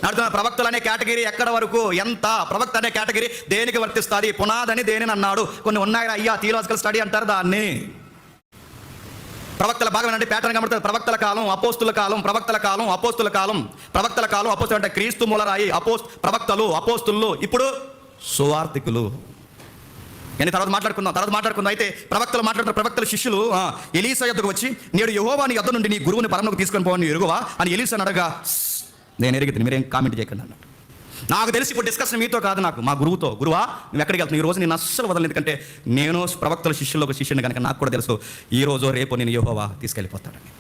అర్థం? ప్రవక్తలు అనే కేటగిరీ ఎక్కడ వరకు, ఎంత ప్రవక్త అనే కేటగిరీ దేనికి వర్తిస్తుంది? పునాదని దేనిని అన్నాడు? కొన్ని ఉన్నాయి అయ్యా, థియలాజికల్ స్టడీ అంటారు దాన్ని. ప్రవక్తల భాగం అంటే ప్యాటర్న్ కనబడుతుంది. ప్రవక్తల కాలం, అపోస్తుల కాలం, ప్రవక్తల కాలం అంటే క్రీస్తు మూలరాయి, ప్రవక్తలు, అపోస్తులు, ఇప్పుడు సువార్థికులు. నేను తర్వాత మాట్లాడుకుందాం. అయితే ప్రవక్తలు మాట్లాడుతున్న ప్రవక్తల శిష్యులు ఎలీసా యొద్దకు వచ్చి, నేడు యెహోవా నీ యొద్ద నుండి నీ గురువుని పరమునకు తీసుకొని పోవని ఎరుగువా అని ఎలీసాను అడగా, నేను ఎరిగితే మీరేం కామెంట్ చేయకండి అన్నట్టు. నాకు తెలిసి ఇప్పుడు డిస్కషన్ మీతో కాదు, నాకు మా గురువుతో. గురువా నువ్వు ఎక్కడికి వెళ్తున్నావు? ఈ రోజు నేను అస్సలు వదలను, ఎందుకంటే నేను ప్రవక్తల శిష్యుల్లో ఒక శిష్యుని కనుక నాకు కూడా తెలుసు ఈ రోజు రేపు నేను యెహోవా తీసుకెళ్ళిపోతాడని.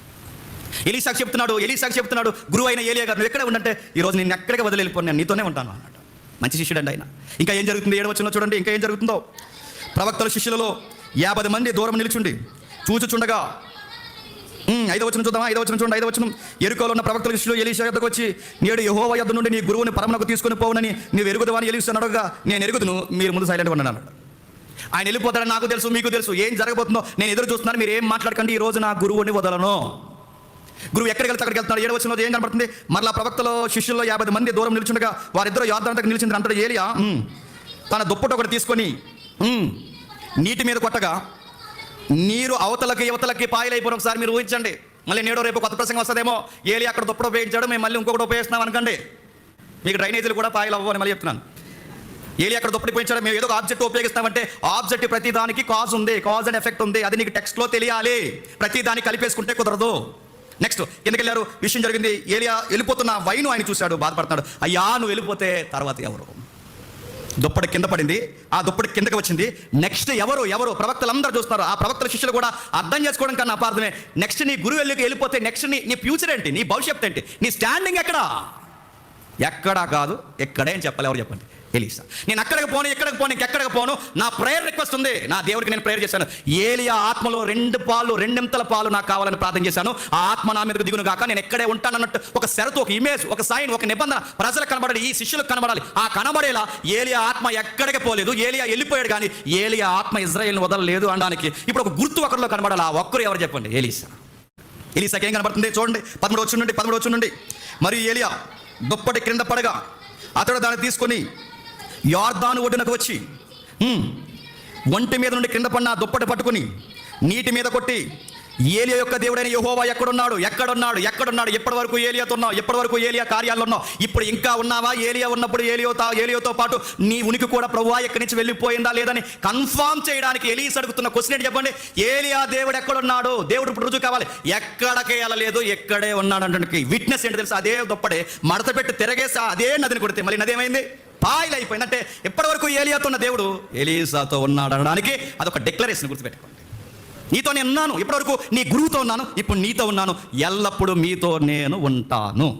ఎలీసాకు చెప్తున్నాడు గురువు అయిన ఏలియా గారు, నువ్వు ఎక్కడ ఉండంటే ఈ రోజు నేను ఎక్కడికి వదిలిపోను, నేను నీతోనే ఉంటాను అన్నాడు. మంచి శిష్యుడు అండి ఆయన. ఇంకా ఏం జరుగుతుంది? 7వ వచనంలో చూడండి, ఇంకా ఏం జరుగుతుందో. ప్రవక్తల శిష్యులలో 50 మంది దూరం నిలుచుండి చూచుచుండగా, 5వ వచనం చూద్దామా? 5వ వచనం చూడండి. 5వ వచనం. యెరికోలో ఉన్న ప్రవక్తల శిష్యులు ఎలీషా యొద్దకు వచ్చి, నేడు యెహోవా యొద్ద నుండి నీ గురువుని పరమునకు తీసుకొని పోవునని నువ్వు ఎరుగుదువా అని ఎలీషా అడగగా, నేను ఎరుగుదును, మీరు ముందు సైలెంట్గా ఉండండి అన్నాడు. ఆయన వెళ్ళిపోతాడని నాకు తెలుసు, మీకు తెలుసు. ఏం జరగబోతుందో నేను ఎదురు చూస్తున్నాను, మీరు ఏం మాట్లాడకండి, ఈ రోజు నా గురువుని వదలను. గురువు ఎక్కడికి వెళ్తే అక్కడికి వెళ్తున్నాడు. 7వ వచనంలో ఏం కనబడుతుంది? మరలా ప్రవక్తల శిష్యుల్లో 50 మంది దూరం నిల్చుండగా వారిద్దరూ యోర్దాను దగ్గర నిలిచింది. అంటాడు ఏలియా తన దుప్పటి ఒకటి తీసుకొని నీటి మీద కొట్టగా నీరు అవతలకి యువతలకి పాయలైపోయిన. ఒకసారి మీరు ఊహించండి. మళ్ళీ నేడో రేపు కొత్త ప్రసంగం వస్తుందేమో, ఏలి అక్కడ దుప్పటి ఉపయోగించాడు, మేము మళ్ళీ ఇంకొకటి ఉపయోగిస్తున్నాం అనకండి. మీకు డ్రైనేజీలు కూడా పాయలు అవ్వని మళ్ళీ చెప్తున్నాను. ఏలి అక్కడ దుప్పటి ఉపయోగించాడు, మేము ఏదో ఆబ్జెక్ట్ ఉపయోగిస్తామంటే ఆబ్జెక్ట్ ప్రతి దానికి కాజ్ ఉంది, కాజ్ అండ్ ఎఫెక్ట్ ఉంది, అది నీకు టెక్స్ట్లో తెలియాలి. ప్రతి దాన్ని కలిపేసుకుంటే కుదరదు. నెక్స్ట్ ఎందుకు వెళ్ళారు? విషయం జరిగింది. ఏలియా వెళ్ళిపోతున్న వైను ఆయన చూశాడు, బాధపడుతున్నాడు. అయ్యా నువ్వు వెళ్ళిపోతే తర్వాత ఎవరు? దుప్పటి కింద పడింది, ఆ దుప్పటి కిందకి వచ్చింది. నెక్స్ట్ ఎవరు? ప్రవక్తలందరూ చూస్తున్నారు. ఆ ప్రవక్తల శిష్యులు కూడా అర్థం చేసుకోవడం కన్నా అపార్థమే. నెక్స్ట్ నీ గురువు వెళ్ళిపోతే నెక్స్ట్ నీ ఫ్యూచర్ ఏంటి? నీ భవిష్యత్తు ఏంటి? నీ స్టాండింగ్ ఎక్కడా కాదు, ఎక్కడే అని చెప్పాలి. ఎవరు చెప్పండి? ఎలీసా. నేను ఎక్కడికి పోను, నా ప్రేయర్ రిక్వెస్ట్ ఉంది, నా దేవుడికి నేను ప్రేయర్ చేశాను. ఏలియా ఆత్మలో 2 పాలు నాకు కావాలని ప్రార్థన చేశాను. ఆ ఆత్మ నా మీదకు దిగును గాక, నేను ఎక్కడే ఉంటానన్నట్టు ఒక షరతు, ఒక ఇమేజ్, ఒక సైన్, ఒక నిబంధన ప్రజలకు కనబడాలి, ఈ శిష్యులకు కనబడాలి. ఆ కనబడేలా ఏలియా ఆత్మ ఎక్కడికి పోలేదు. ఏలియా వెళ్ళిపోయాడు, కానీ ఏలియా ఆత్మ ఇజ్రాయేల్ని వదలలేదు అనడానికి ఇప్పుడు ఒక గుర్తు ఒకరిలో కనబడాలి. ఆ ఒక్కరు ఎవరు చెప్పండి? ఎలీసాకి ఏం కనబడుతుంది చూడండి. 13వ వచనం నుండి. మరియు ఏలియా దుప్పటి క్రింద పడగా అతడు దాన్ని తీసుకొని యోర్దాను ఒడ్డునకు వచ్చి ఒంటి మీద నుండి క్రింద పడిన దుప్పటి పట్టుకుని నీటి మీద కొట్టి, ఏలియా యొక్క దేవుడైన యెహోవా ఎక్కడున్నాడు? ఎప్పటి వరకు ఏలియాతో ఉన్నావు, ఎప్పటి వరకు ఏలియా కార్యాల్లో ఉన్నావు, ఇప్పుడు ఇంకా ఉన్నావా? ఏలియా ఉన్నప్పుడు ఏలియాతో పాటు నీ ఉనికి కూడా ప్రభువా ఎక్కడి నుంచి వెళ్ళిపోయిందా లేదని కన్ఫర్మ్ చేయడానికి ఎలీసా అడుగుతున్న క్వశ్చన్ ఏంటి చెప్పండి? ఏలియా దేవుడు ఎక్కడున్నాడు? దేవుడు ఇప్పుడు రుజువు కావాలి. ఎక్కడికి వెళ్ళలేదు, ఎక్కడే ఉన్నాడు అంటే విట్నెస్ ఏంటి తెలుసా? అదే దుప్పటి మడత పెట్టి తిరగేసి అదే నదిని కొడితే మళ్ళీ నది ఏమైంది? పాయిల్ అయిపోయింది. అంటే ఎప్పటి వరకు ఏలియాతో ఉన్న దేవుడు ఎలీసాతో ఉన్నాడు అనడానికి అదొక డిక్లరేషన్, గుర్తుపెట్టుకోండి. నీతో నేను ఉన్నాను, ఇప్పటివరకు నీ గురువుతో ఉన్నాను, ఇప్పుడు నీతో ఉన్నాను, ఎల్లప్పుడూ మీతో నేను ఉంటాను.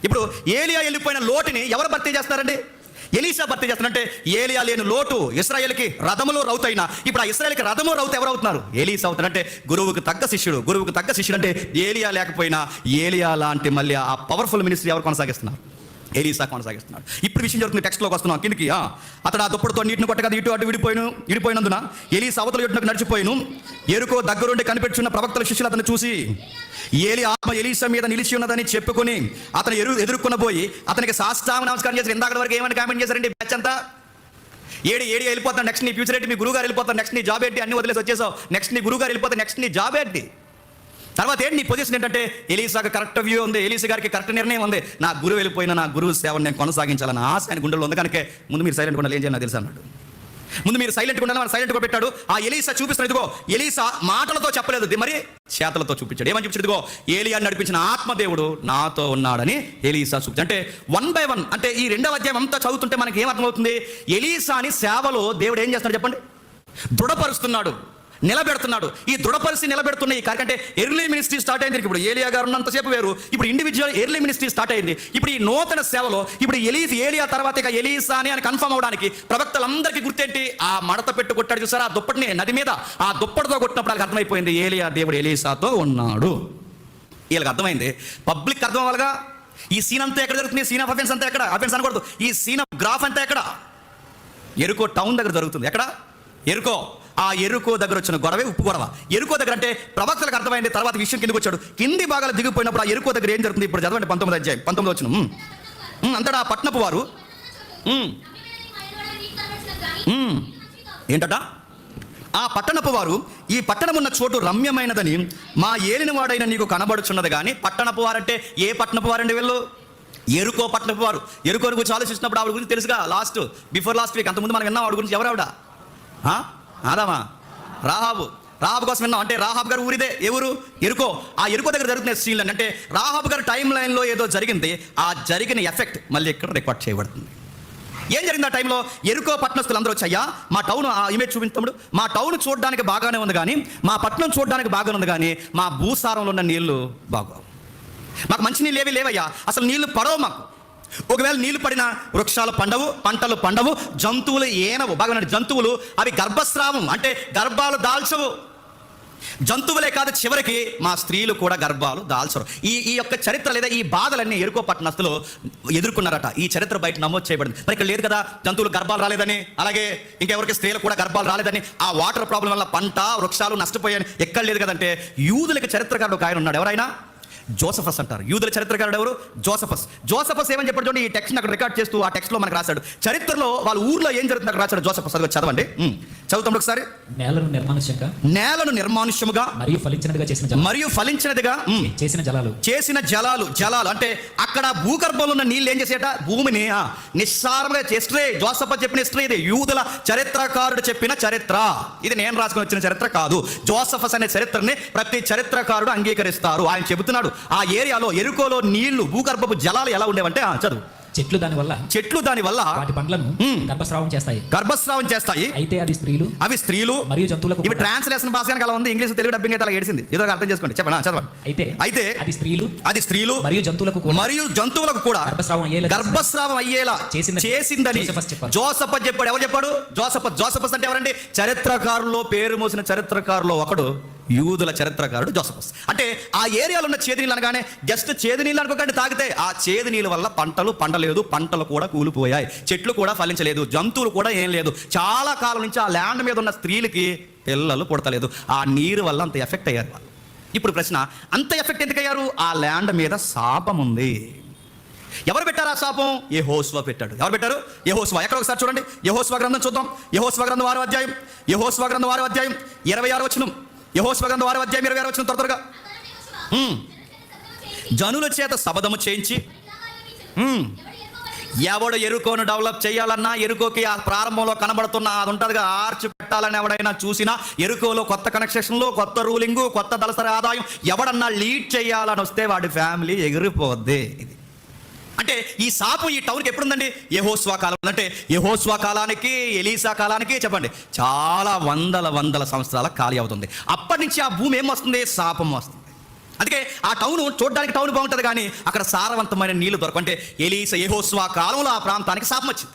ఇప్పుడు ఏలియా వెళ్ళిపోయిన లోటుని ఎవరు భర్తీ చేస్తారండి? ఎలీషా భర్తీ చేస్తారంటే ఏలియా లేని లోటు ఇశ్రాయేలుకి రథములో రౌతైనా ఇప్పుడు ఆ ఇశ్రాయేలుకి రథము రౌతు ఎవరు అవుతున్నారు? ఎలీషా అవుతారంటే గురువుకు తగ్గ శిష్యుడు అంటే ఏలియా లేకపోయినా ఏలియా లాంటి మళ్ళీ ఆ పవర్ఫుల్ మినిస్ట్రీ ఎవరు కొనసాగిస్తున్నారు? ఎలీషా కొనసాగిస్తున్నాడు. ఇప్పుడు విషయం జరుగుతుంది, టెక్స్ట్లోకి వస్తున్నాం కిందికి. అతడు ఆ దుప్పటితో నీటిని కొట్టగా ఇటు అటు విడిపోయినందున ఎలీషా అవతల ఎటునకు నడిచిపోయిను. ఎరుకో దగ్గరుండి కనిపెట్టున్న ప్రవక్తల శిష్యులు అతను చూసి ఏలి ఆత్మ ఎలీషా మీద నిలిచి ఉన్నదని చెప్పుకొని అతను ఎదుర్కొన్న పోయి అతనికి సాష్టాంగ నమస్కారం చేశారు. ఇందాక వరకు ఏమని కామెంట్ చేశారండి? బ్యాచ్ అంతా ఏడి వెళ్ళిపోతాను, నెక్స్ట్ నీ ఫ్యూచర్ ఏంటి, మీ గురుగారు వెళ్ళిపోతాను, నెక్స్ట్ నీ జాబ్ ఏంటి, అన్ని వదిలేసి వచ్చేసావు, నెక్స్ట్ నీ గురుగారు వెళ్ళిపోతాను, నెక్స్ట్ నీ జాబ్ ఏంటి, తర్వాత ఏంటి నీ పొజిషన్ ఏంటంటే ఎలీసాకి కరెక్ట్ వ్యూ ఉంది, ఎలీసా గారికి కరెక్ట్ నిర్ణయం ఉంది, నా గురువు వెళ్ళిపోయినా నా గురువు సేవను నేను కొనసాగించాలని ఆశ ఆయన గుండెల్లో ఉంది. కనుక ముందు మీరు సైలెంట్ ఉండాలి, ఏం చేయాలి తెలుసు అన్నాడు. ముందు మీరు సైలెంట్గా ఉండాలి, సైలెంట్గా పెట్టాడు. ఆ ఎలీసా చూపిస్తున్న ఇదిగో ఎలీసా మాటలతో చెప్పలేదు, మరి చేతలతో చూపించాడు. ఏమని చూపించాడు? ఇదిగో ఏలియా నడిపించిన ఆత్మదేవుడు నాతో ఉన్నాడని ఎలీసా చూపించాడు. అంటే 1 by 1 అంటే ఈ 2వ అధ్యాయం అంతా చదువుతుంటే మనకి ఏమర్థమవుతుంది? ఎలీసాని సేవలో దేవుడు ఏం చేస్తాడు చెప్పండి? దృఢపరుస్తున్నాడు, నిలబెడుతున్నాడు. ఈ దృఢపరిచి నిలబెడుతున్న ఈ కార్యక్రమం అంటే ఎర్లీ మినిస్ట్రీ స్టార్ట్ అయింది. ఇప్పుడు ఏలియా గారు ఉన్నంతసేపు వేరు, ఇప్పుడు ఇండివిజువల్ ఎర్లీ మినిస్ట్రీ స్టార్ట్ అయింది. ఇప్పుడు ఈ నూతన సేవలో ఇప్పుడు ఏలియా తర్వాత ఇక ఎలీసా అని కన్ఫర్మ్ అవడానికి ప్రవక్తలందరికీ గుర్తేంటి? ఆ మడత పెట్టు కొట్టాడు చూసారా ఆ దుప్పటిని నది మీద, ఆ దుప్పటితో కొట్టినప్పుడు వాళ్ళకి అర్థమైపోయింది ఏలియా దేవుడు ఎలీసాతో ఉన్నాడు. వీళ్ళకి అర్థమైంది, పబ్లిక్ అర్థం అవ్వాలిగా. ఈ సీన్ అంతా ఎక్కడ జరుగుతుంది? సీన్ ఆఫ్ అఫెన్స్ అంతా ఎక్కడ? అఫెన్స్ అనకూడదు, ఈ సీన్ ఆఫ్ గ్రాఫ్ అంతా ఎక్కడ? ఎరుకో టౌన్ దగ్గర జరుగుతుంది. ఎక్కడ? ఎరుకో. ఆ ఎరుకో దగ్గర వచ్చిన గొడవే ఉప్పు గొడవ. ఎరుకో దగ్గర అంటే ప్రవక్తలకు అర్థమైంది. తర్వాత విషయం కిందకి వచ్చాడు, కింది భాగాలు దిగిపోయినప్పుడు ఆ ఎరుకో దగ్గర ఏం జరుగుతుంది? ఇప్పుడు చదవండి 19వ అధ్యాయం 19 వచ్చిన. అంతటా ఆ పట్టణపు వారు ఏంటట? ఆ పట్టణపు వారు ఈ పట్టణం ఉన్న చోటు రమ్యమైనదని మా ఏలినవాడైన నీకు కనబడుచున్నది. కానీ పట్టణపు వారంటే ఏ పట్టణపు వారండి వీళ్ళు? ఎరుకో పట్టణపు వారు. ఎరుకో గురించి ఆలోచిస్తున్నప్పుడు ఆవిడ గురించి తెలుసుగా, బిఫోర్ లాస్ట్ వీక్ అంతకుముందు మనం విన్నాం ఆవిడ గురించి. ఎవరావిడ? ఆదామా? రాహాబు కోసం విన్నాం. అంటే రాహాబు గారు ఊరిదే. ఏ ఊరు? ఎరుకో. ఆ ఎరుకో దగ్గర జరుగుతున్న సీన్లు అంటే రాహాబు గారు టైం లైన్లో ఏదో జరిగింది, ఆ జరిగిన ఎఫెక్ట్ మళ్ళీ ఇక్కడ రికార్డ్ చేయబడుతుంది. ఏం జరిగింది ఆ టైంలో? ఎరుకో పట్టణస్తులు అందరూ వచ్చాయా, మా టౌన్ ఆ ఇమేజ్ చూపించముడు, మా టౌన్ చూడడానికి బాగానే ఉంది కానీ, మా పట్టణం చూడడానికి బాగానే ఉంది కానీ మా భూసారంలో ఉన్న నీళ్లు బాగోవు, మాకు మంచి నీళ్ళు ఏవి లేవయ్యా, అసలు నీళ్లు పడవు మాకు. ఒకవేళ నీళ్లు పడిన వృక్షాలు పండవు, పంటలు పండవు, జంతువులు ఏనవు. బాగా జంతువులు అవి గర్భస్రావం అంటే గర్భాలు దాల్చవు. జంతువులే కాదు, చివరికి మా స్త్రీలు కూడా గర్భాలు దాల్చరు. ఈ యొక్క చరిత్ర లేదా ఈ బాధలన్నీ ఎరుకో పట్టణస్తులు ఎదుర్కొన్నారట. ఈ చరిత్ర బయట నమోదు చేయబడింది. మరి ఇక్కడ లేదు కదా జంతువులు గర్భాలు రాలేదని, అలాగే ఇంకెవరికి స్త్రీలు కూడా గర్భాలు రాలేదని, ఆ వాటర్ ప్రాబ్లం వల్ల పంట వృక్షాలు నష్టపోయాయని ఎక్కడ లేదు కదంటే యూదులకి చరిత్రకారుడు ఒక ఆయన ఉన్నాడు. ఎవరైనా? జోసఫస్ అంటారు. యూదుల చరిత్రకారుడు ఎవరు? జోసఫస్ ఏమని చెప్పాడు చూడండి, ఈ టెక్స్ట్ అక్కడ రికార్డ్ చేస్తూ ఆ టెక్స్ట్ లో మనకు రాశాడు. చరిత్రలో వాళ్ళ ఊర్లో ఏం జరుగుతుంది అక్కడ రాశాడు జోసఫస్. అది చదవండి, చదువుతాం ఒకసారి. నేలను నిర్మానుష్యముగా మరియు ఫలించినదిగా చేసిన జలాలు అంటే అక్కడ భూగర్భంలో ఉన్న నీళ్ళు ఏం చేసేట? భూమిని నిస్సారంగా చేస్తే జోసఫస్ చెప్పిన హిస్టరీ ఇది. యూదుల చరిత్రకారుడు చెప్పిన చరిత్ర ఇది, నేను రాసుకొని వచ్చిన చరిత్ర కాదు. జోసఫస్ అనే చరిత్రని ప్రతి చరిత్రకారుడు అంగీకరిస్తారు. ఆయన చెబుతున్నాడు ఆ ఏరియాలో ఎరుకోలో నీళ్లు భూగర్భపు జలాలు ఎలా ఉండేవంటే చదువు. చెట్లు దాని వల్ల వాటి పండ్లను గర్భస్రావం చేస్తాయి. అయితే అవి స్త్రీలు మరియు జంతువులకు. ఇవి ట్రాన్స్లేషన్ భాష అలా ఉంది, ఇంగ్లీష్ తెలుగు డబ్బింగ్ అయితే అలా ఏడిసింది. ఏదో అర్థం చేసుకోండి, చదవండి. అయితే అది స్త్రీలు మరియు జంతువులకు కూడా గర్భస్రావం అయ్యేలా చేసిందని జోసఫస్ చెప్పాడు. ఎవరు చెప్పాడు? జోసఫస్ అంటే ఎవరండి? చరిత్రకారుల్లో పేరు మోసిన చరిత్రకారులో ఒకడు యూదుల చరిత్రకారుడు జోసఫస్. అంటే ఆ ఏరియాలో ఉన్న చేదు నీళ్ళు అనగానే జస్ట్ చేదు నీళ్ళు అనుకోకండి, తాగితే ఆ చేదు నీళ్ళ వల్ల పంటలు పండలేదు, పంటలు కూడా కూలిపోయాయి, చెట్లు కూడా ఫలించలేదు, జంతువులు కూడా ఏం లేదు. చాలా కాలం నుంచి ఆ ల్యాండ్ మీద ఉన్న స్త్రీలకి పిల్లలు పుడతలేదు. ఆ నీరు వల్ల అంత ఎఫెక్ట్ అయ్యారు వాళ్ళు. ఇప్పుడు ప్రశ్న, అంత ఎఫెక్ట్ ఎందుకు అయ్యారు? ఆ ల్యాండ్ మీద శాపం ఉంది. ఎవరు పెట్టారు ఆ శాపం? యెహోషువ పెట్టాడు. ఎవరు పెట్టారు? యెహోషువ. ఎక్కడ ఒకసారి చూడండి, యెహోషువ గ్రంథం చూద్దాం. యెహోషువ గ్రంథం 6వ అధ్యాయం 26వ వచనం. యెహోషువ గ్రంథం 6వ అధ్యాయం 26వ వచనం. త్వరగా. జనుల చేత శబదము చేయించి ఎవడు ఎరుకోను డెవలప్ చేయాలన్నా, ఎరుకోకి ఆ ప్రారంభంలో కనబడుతున్న అది ఉంటుందిగా ఆర్చ్ పెట్టాలని ఎవడైనా చూసినా, ఎరుకోలో కొత్త కనెక్షన్లు, కొత్త రూలింగు, కొత్త దళసరి ఆదాయం ఎవడన్నా లీడ్ చేయాలని వస్తే వాడి ఫ్యామిలీ ఎగిరిపోద్ది. ఇది అంటే ఈ శాపం ఈ టౌన్కి ఎప్పుడు ఉందండి? యెహోషువ కాలం. అంటే యెహోషువ కాలానికి, ఎలీషా కాలానికి చెప్పండి చాలా వందల సంవత్సరాల ఖాళీ అవుతుంది. అప్పటి నుంచి ఆ భూమి ఏం వస్తుంది? శాపం వస్తుంది. అందుకే ఆ టౌన్ చూడడానికి టౌన్ బాగుంటుంది, కానీ అక్కడ సారవంతమైన నీళ్లు దొరకవు. అంటే ఎలీషా యెహోషువ కాలంలో ఆ ప్రాంతానికి శాపం వచ్చింది.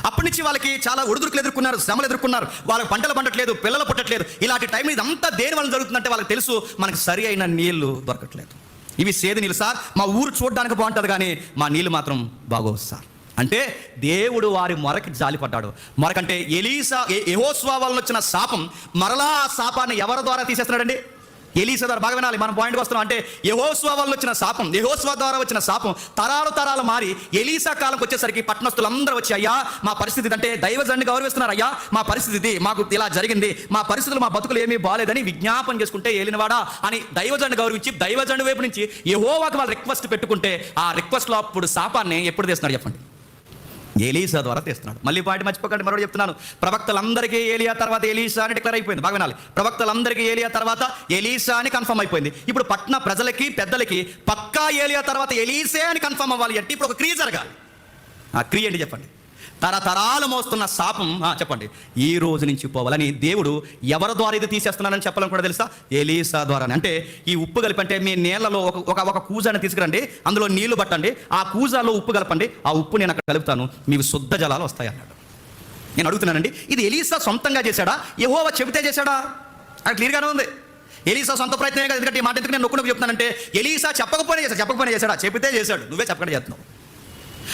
అప్పటి నుంచి వాళ్ళకి చాలా ఒడిదుడుకులు ఎదుర్కొన్నారు, శ్రమలు ఎదుర్కొన్నారు. వాళ్ళకి పంటలు పండట్లేదు, పిల్లలు పుట్టట్లేదు. ఇలాంటి టైం ఇదంతా దేని వల్ల జరుగుతుందంటే వాళ్ళకి తెలుసు మనకి సరి అయిన నీళ్లు దొరకట్లేదు. ఇవి సేదు నీళ్ళు సార్, మా ఊరు చూడడానికి బాగుంటుంది కానీ మా నీళ్ళు మాత్రం బాగోవు సార్. అంటే దేవుడు వారి మొరకి జాలిపడ్డాడు. మొరకంటే యెహోషువ వలన వచ్చిన శాపం మరలా ఆ శాపాన్ని ఎవరి ద్వారా తీసేస్తున్నాడండి? ఎలీషా ద్వారా. బాగా వినాలి, మనం పాయింట్కి వస్తున్నాం. అంటే యెహోషువ వల్ల వచ్చిన శాపం, యెహోషువ ద్వారా వచ్చిన శాపం తరాలు మారి ఎలీషా కాలంకి వచ్చేసరికి పట్టణస్తులందరూ వచ్చి, అయ్యా మా పరిస్థితి అంటే దైవజనుడిని గౌరవిస్తున్నారు, అయ్యా మా పరిస్థితి ఇది, మాకు ఇలా జరిగింది, మా పరిస్థితులు మా బతుకులు ఏమీ బాగాలేదని విజ్ఞాపన చేసుకుంటే, ఏలినవాడా అని దైవజనుడిని గౌరవించి దైవజనుడి వైపు నుంచి యెహోవాకు వాళ్ళు రిక్వెస్ట్ పెట్టుకుంటే ఆ రిక్వెస్ట్లో అప్పుడు శాపాన్ని ఎప్పుడు తీస్తున్నారు చెప్పండి? ఎలీషా ద్వారా తీస్తున్నాడు. మళ్ళీ పాయింట్ మర్చిపోకండి, మరొకటి చెప్తున్నాను. ప్రవక్తలందరికీ ఏలియా తర్వాత ఎలీషా అని డిక్లేర్ అయిపోయింది. బాగా వినాలి, ప్రవక్తలందరికీ ఏలియా తర్వాత ఎలీషా అని కన్ఫర్మ్ అయిపోయింది. ఇప్పుడు పట్టణ ప్రజలకి పెద్దలకి పక్కా ఏలియా తర్వాత ఎలీషే అని కన్ఫర్మ్ అవ్వాలి అంటే ఇప్పుడు ఒక క్రియ జరగాలి. ఆ క్రియ ఏంటి చెప్పండి? తరతరాలు మోస్తున్న శాపం చెప్పండి ఈ రోజు నుంచి పోవాలని దేవుడు ఎవరి ద్వారా ఇది తీసేస్తున్నానని చెప్పాలని కూడా తెలుసా? ఎలీషా ద్వారానే. అంటే ఈ ఉప్పు కలిపి, అంటే మీ నీళ్ళలో ఒక కూజాన్ని తీసుకురండి, అందులో నీళ్లు పట్టండి, ఆ కూజాలో ఉప్పు కలపండి, ఆ ఉప్పు నేను అక్కడ కలుపుతాను, మీకు శుద్ధ జలాలు వస్తాయి అన్నాడు. నేను అడుగుతున్నానండి, ఇది ఎలీషా సొంతంగా చేశాడా, యెహోవా చెబితే చేశాడా? అది క్లియర్గానే ఉంది. ఎలీషా సొంత ప్రయత్నమే కదా. ఎందుకంటే ఈ మాట ఎందుకు నేను నొక్కు చెప్తానంటే, ఎలీషా చెప్పకపోయినా చేశాడా? చెబితే చేశాడు. నువ్వే చెప్పకుండా చేస్తున్నావు.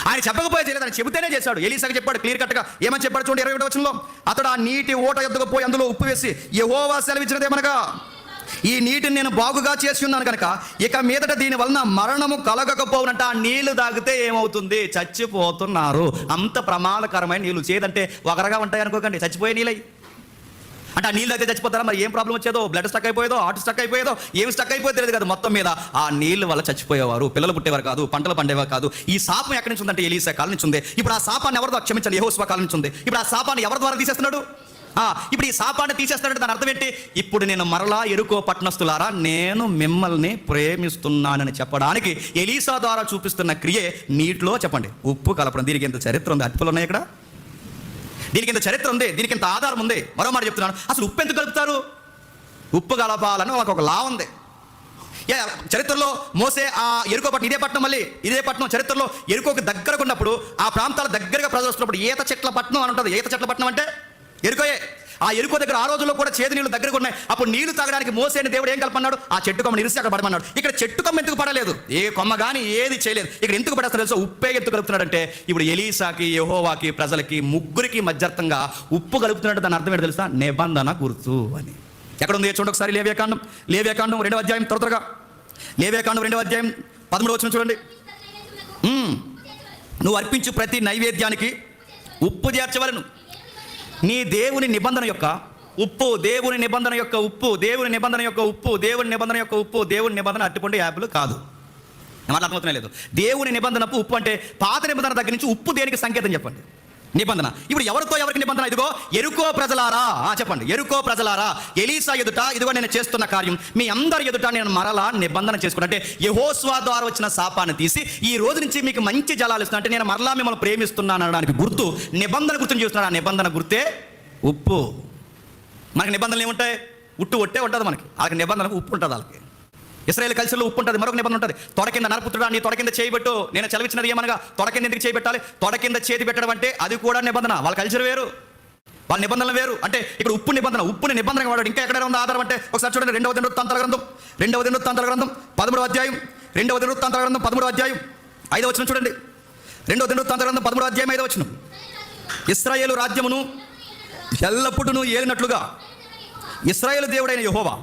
ఆయన చెప్పకపోయే చేయలేదు, ఆయన చెబితేనే చేశాడు. ఎలీషాకి చెప్పాడు క్లియర్ కట్గా. ఏమని చెప్పాడు చూడండి 21వ వచనంలో, అతడు ఆ నీటి ఓట ఎద్దుకు పోయి అందులో ఉప్పు వేసి, యెహోవా సెలవిచ్చినదేమనగా, ఈ నీటిని నేను బాగుగా చేసి ఉన్నాను కనుక ఇక మీదట దీని వలన మరణము కలగకపోవునంట. ఆ నీళ్లు తాగితే ఏమవుతుంది? చచ్చిపోతున్నారు. అంత ప్రమాదకరమైన నీళ్లు. చేదంటే ఒకరగా ఉంటాయి అనుకోకండి, చచ్చిపోయే నీళ్ళై. అంటే ఆ నీళ్ళు అయితే చచ్చిపోతారా? మరి ఏం ప్రాబ్లం వచ్చేదో, బ్లడ్ స్టక్ అయిపోయేదో, హార్ట్ స్టక్ అయిపోయేదో, ఏం స్టక్ అయిపోయేది తెలియదు కదా. మొత్తం మీద ఆ నీళ్ళ వల్ల చచ్చిపోయేవారు, పిల్లలు పుట్టేవారు కాదు, పంటలు పండేవారు కాదు. ఈ శాపం ఎక్కడి నుంచి ఉందంటే ఎలీషా కాలం నుంచి ఉంది. ఇప్పుడు ఆ శాపాన్ని ఎవరి ద్వారా, క్షమించండి, యెహోషువ కాలం నుంచి ఉంది. ఇప్పుడు ఆ శాపాన్ని ఎవరి ద్వారా తీసేస్తున్నాడు? ఇప్పుడు ఈ శాపాన్ని తీసేస్తున్నాడు. దాని అర్థం ఏంటి? ఇప్పుడు నేను మరలా ఎరుకో పట్టణస్తులారా నేను మిమ్మల్ని ప్రేమిస్తున్నానని చెప్పడానికి ఎలీషా ద్వారా చూపిస్తున్న క్రియే నీటిలో చెప్పండి ఉప్పు కలపడం. దీనికి ఎంత చరిత్ర ఉంది? అటుపులు ఉన్నాయి ఇక్కడ, దీనికి ఇంత చరిత్ర ఉంది, దీనికి ఇంత ఆధారం ఉంది. మరో మాట చెప్తున్నాను, అసలు ఉప్పు ఎందుకు కలుపుతారు? ఉప్పు కలపాలని వాళ్ళకి ఒక లా ఉంది. చరిత్రలో మోసే ఆ ఎరుకో పట్టణం, ఇదే పట్టణం చరిత్రలో ఎరుకోకి దగ్గరకు ఉన్నప్పుడు, ఆ ప్రాంతాల దగ్గరగా ప్రజలు వస్తున్నప్పుడు ఈత చెట్ల పట్టణం అని ఉంటుంది. ఈత చెట్ల పట్టణం అంటే ఎరుకోయే. ఆ ఎరుకో దగ్గర ఆ రోజుల్లో కూడా చేదు నీళ్లు దగ్గరకు ఉన్నాయి. అప్పుడు నీళ్లు తాగడానికి మోసేని దేవుడు ఏం కలపన్నాడు? ఆ చెట్టు కొమ్మని ఇరిసి అక్కడ పడమన్నాడు. ఇక్కడ చెట్టు కొమ్మ ఎందుకు పడలేదు? ఏ కొమ్మ కానీ ఏది చేయలేదు. ఇక్కడ ఎందుకు పడేస్తారు తెలుసా? ఉప్పే ఎందుకు కలుపుతున్నాడంటే, ఇప్పుడు ఎలీషాకి, యెహోవాకి, ప్రజలకి ముగ్గురికి మధ్యర్థంగా ఉప్పు కలుపుతున్నాడు. దాని అర్థం ఏంటో తెలుసా? నిబంధన గుర్తు అని. ఎక్కడ ఉంది చూడండి ఒకసారి. లేవ్యాకాండం 2వ అధ్యాయం, త్వరగా లేవ్యాకాండం 2వ అధ్యాయం 13వ వచనం చూడండి. నువ్వు అర్పించు ప్రతి నైవేద్యానికి ఉప్పు చేర్చవలను. నీ దేవుని నిబంధన యొక్క ఉప్పు, దేవుని నిబంధన యొక్క ఉప్పు, దేవుని నిబంధన యొక్క ఉప్పు, దేవుని నిబంధన యొక్క ఉప్పు, దేవుని నిబంధన అరటిపండు యాపిల్ కాదు. మాట అర్థమవుతున్నా లేదు? దేవుని నిబంధనకు ఉప్పు అంటే పాత నిబంధన దగ్గర నుంచి ఉప్పు దేనికి సంకేతం చెప్పండి? నిబంధన. ఇప్పుడు ఎవరికి నిబంధన? ఇదిగో ఎరుకో ప్రజలారా, చెప్పండి ఎరుకో ప్రజలారా, ఎలీషా ఎదుట ఇదిగో నేను చేస్తున్న కార్యం మీ అందరి ఎదుట నేను మరలా నిబంధన చేసుకున్నా. అంటే యెహోషువ ద్వారా వచ్చిన శాపాన్ని తీసి ఈ రోజు నుంచి మీకు మంచి జలాలు ఇస్తున్నా, అంటే నేను మరలా మిమ్మల్ని ప్రేమిస్తున్నాను అనడానికి గుర్తు, నిబంధన గుర్తుని చూస్తున్నాడు. ఆ నిబంధన గుర్తే ఉప్పు. మనకి నిబంధనలు ఏముంటాయి? ఒట్టే ఉంటుంది మనకి. వాళ్ళకి నిబంధనకు ఉప్పు ఉంటుంది. వాళ్ళకి ఇశ్రాయేలు కల్చర్లో ఉప్పు ఉంటుంది. మరొక నిబంధన ఉంటుంది, తొడ కింద నరపుత్రుడా నీ తొడ కింద చేయబెట్టు. నేను చదివించినది ఏమనగా తొడ కింద ఎందుకు చేయబెట్టాలి? తొడ కింద చేతి పెట్టడం అంటే అది కూడా నిబంధన. వాళ్ళ కల్చర్ వేరు, వాళ్ళ నిబంధనలు వేరు. అంటే ఇక్కడ ఉప్పు నిబంధన, ఉప్పుని నిబంధనగా వాడాడు. ఇంకా ఎక్కడ ఉంది ఆధారం అంటే ఒకసారి చూడండి. 2వ దినవృత్తాంతాల గ్రంథం 13వ అధ్యాయం, 2వ దినవృత్తాంతాల గ్రంథం 13వ అధ్యాయం 5వ వచనం చూడండి. 2వ దినవృత్తాంతాల గ్రంథం 13వ అధ్యాయం 5వ వచనం. ఇశ్రాయేలు రాజ్యమును ఎల్లప్పుడూ ఏలినట్లుగా ఇశ్రాయేలు దేవుడైన యెహోవా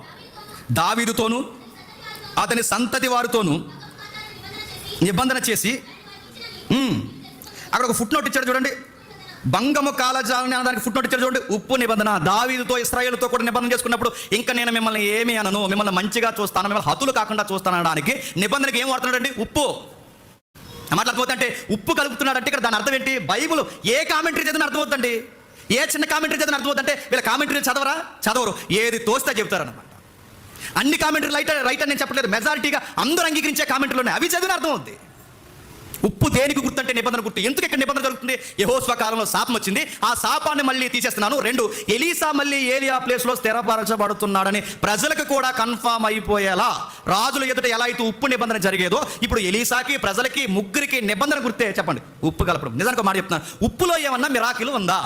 దావీదుతోను అతని సంతతి వారితోనూ నిబంధన చేసి, అక్కడ ఒక ఫుట్ నోట్ ఇచ్చాడు చూడండి. భంగము కాలజాలని దానికి ఫుట్ నోట్ ఇచ్చాడు చూడండి. ఉప్పు నిబంధన. దావీదుతో ఇశ్రాయేలుతో కూడా నిబంధన చేసుకున్నప్పుడు ఇంకా నేను మిమ్మల్ని ఏమీ అనను, మిమ్మల్ని మంచిగా చూస్తాను, మిమ్మల్ని హతులు కాకుండా చూస్తాను అనడానికి నిబంధనకి ఏం వాడుతున్నాడండి? ఉప్పు. మాట్లాడిపోతే అంటే ఉప్పు కలుపుతున్నాడంటే ఇక్కడ దాని అర్థం ఏంటి? బైబుల్ ఏ కామెంటరీ చదివిన అర్థమవుతుందండి, ఏ చిన్న కామెంటరీ చదివిన అర్థమవుతుందంటే వీళ్ళ కామెంటరీ చదవరు, ఏది తోస్తే చెప్తారన్నమాట. అన్ని కామెంటరీ రైట్ అని నేను చెప్పట్లేదు, మెజారిటీగా అందరూ అంగీకరించే కామెంటరీలు ఉన్నాయి, అవి చదివిన అర్థం అవుద్ది. ఉప్పు దేనికి గుర్తు అంటే నిబంధన గుర్తు. ఎందుకు ఇక్కడ నిబంధన జరుగుతుంది? యెహోషువ కాలంలో శాపం వచ్చింది, ఆ శాపాన్ని మళ్ళీ తీసేస్తున్నాను. 2, ఎలీసా మళ్ళీ ఏలియా ప్లేస్లో స్థిరపరచబడుతున్నాడని ప్రజలకు కూడా కన్ఫామ్ అయిపోయేలా రాజుల ఎదుట ఎలా అయితే ఉప్పు నిబంధన జరిగేదో ఇప్పుడు ఎలీసాకి, ప్రజలకి, ముగ్గురికి నిబంధన గుర్తే. చెప్పండి, ఉప్పు కలపడం. నిజానికి ఒక మాట చెప్తున్నాను, ఉప్పులో ఏమన్నా మిరాకిల్ ఉందా?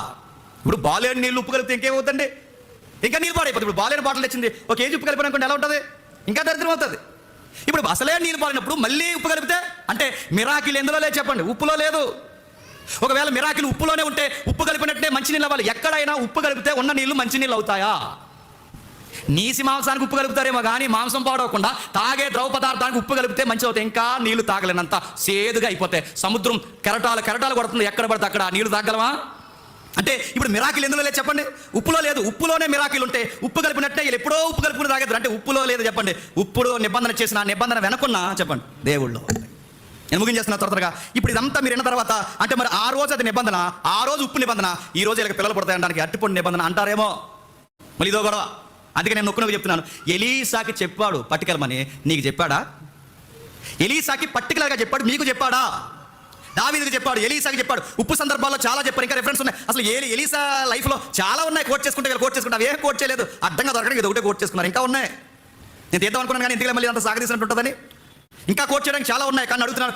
ఇప్పుడు బాలేని నీళ్ళు ఉప్పు కలిపితే ఇంకేమవుతుంది? ఇంకా నీళ్ళు పాడైపోతుంది. ఇప్పుడు బాలేని బాటిల్ తెచ్చింది, ఒక కేజీ ఉప్పు కలిపినప్పుడు ఎలా ఉంటుంది? ఇంకా దరిద్రం అవుతుంది. ఇప్పుడు అసలే నీళ్ళు పాడినప్పుడు మళ్ళీ ఉప్పు కలిపితే అంటే మిరాకిల్ ఎందులో లేదు? చెప్పండి, ఉప్పులో లేదు. ఒకవేళ మిరాకిల్ ఉప్పులోనే ఉంటే ఉప్పు కలిపినట్టే మంచినీళ్ళు అవ్వాలి. ఎక్కడైనా ఉప్పు కలిపితే ఉన్న నీళ్లు మంచినీళ్ళు అవుతాయా? నీసి మాంసానికి ఉప్పు కలుపుతారేమో కానీ మాంసం పాడవకుండా తాగే ద్రవ పదార్థానికి ఉప్పు కలిపితే మంచి అవుతాయి. ఇంకా నీళ్లు తాగలేనంత సేదుగా అయిపోతాయి. సముద్రం కెరటాలు కొడుతుంది, ఎక్కడ పడితే అక్కడ నీళ్లు తాగలమా? అంటే ఇప్పుడు మిరాకిల్ ఎందులో లేదు? చెప్పండి, ఉప్పులో లేదు. ఉప్పులోనే మిరాకిల్ ఉంటే ఉప్పు కలిపినట్టే వీళ్ళు ఎప్పుడో ఉప్పు కలుపుకుని తాగేద్దరు. అంటే ఉప్పులో లేదు. చెప్పండి, ఉప్పుడు నిబంధన చేసిన నిబంధన వెనకున్నా చెప్పండి దేవుళ్ళు. నేను ముగించేస్తున్నా త్వరగా. ఇప్పుడు ఇదంతా మీరు విన్న తర్వాత అంటే మరి ఆ రోజు అది నిబంధన, ఆ రోజు ఉప్పు నిబంధన, ఈ రోజు ఇలా పిల్లలు పడతాయి అనడానికి అట్టిపొడి నిబంధన అంటారేమో. మళ్ళీ ఇదో గొడవ. అందుకే నేను నొక్కు చెప్తున్నాను, ఎలీసాకి చెప్పాడు పట్టుకెళ్ళమని, నీకు చెప్పాడా? ఎలీసాకి పర్టికులర్గా చెప్పాడు, మీకు చెప్పాడా? దావీదుకి చెప్పాడు, ఎలీసాకి చెప్పాడు. ఉప్పు సందర్భాల్లో చాలా చెప్పారు, ఇంకా రెఫరెన్స్ ఉన్నాయి. అసలు ఎలీసా లైఫ్లో చాలా ఉన్నాయి. కోట్ చేసుకుంటే వీళ్ళు కోట్ చేసుకుంటే అవి ఏం కోట్ చేయలేదు, అడ్డంగా దొరకడం ఇది ఒకటే కోట్ చేసుకున్నారు. ఇంకా ఉన్నాయి, నేను తీద్దాం అనుకున్నాను కానీ ఇంటికి మళ్ళీ అంత సాగదీసినట్టు ఉంటుందని. ఇంకా కోట్ చేయడానికి చాలా ఉన్నాయి కానీ అడుగుతున్నాను,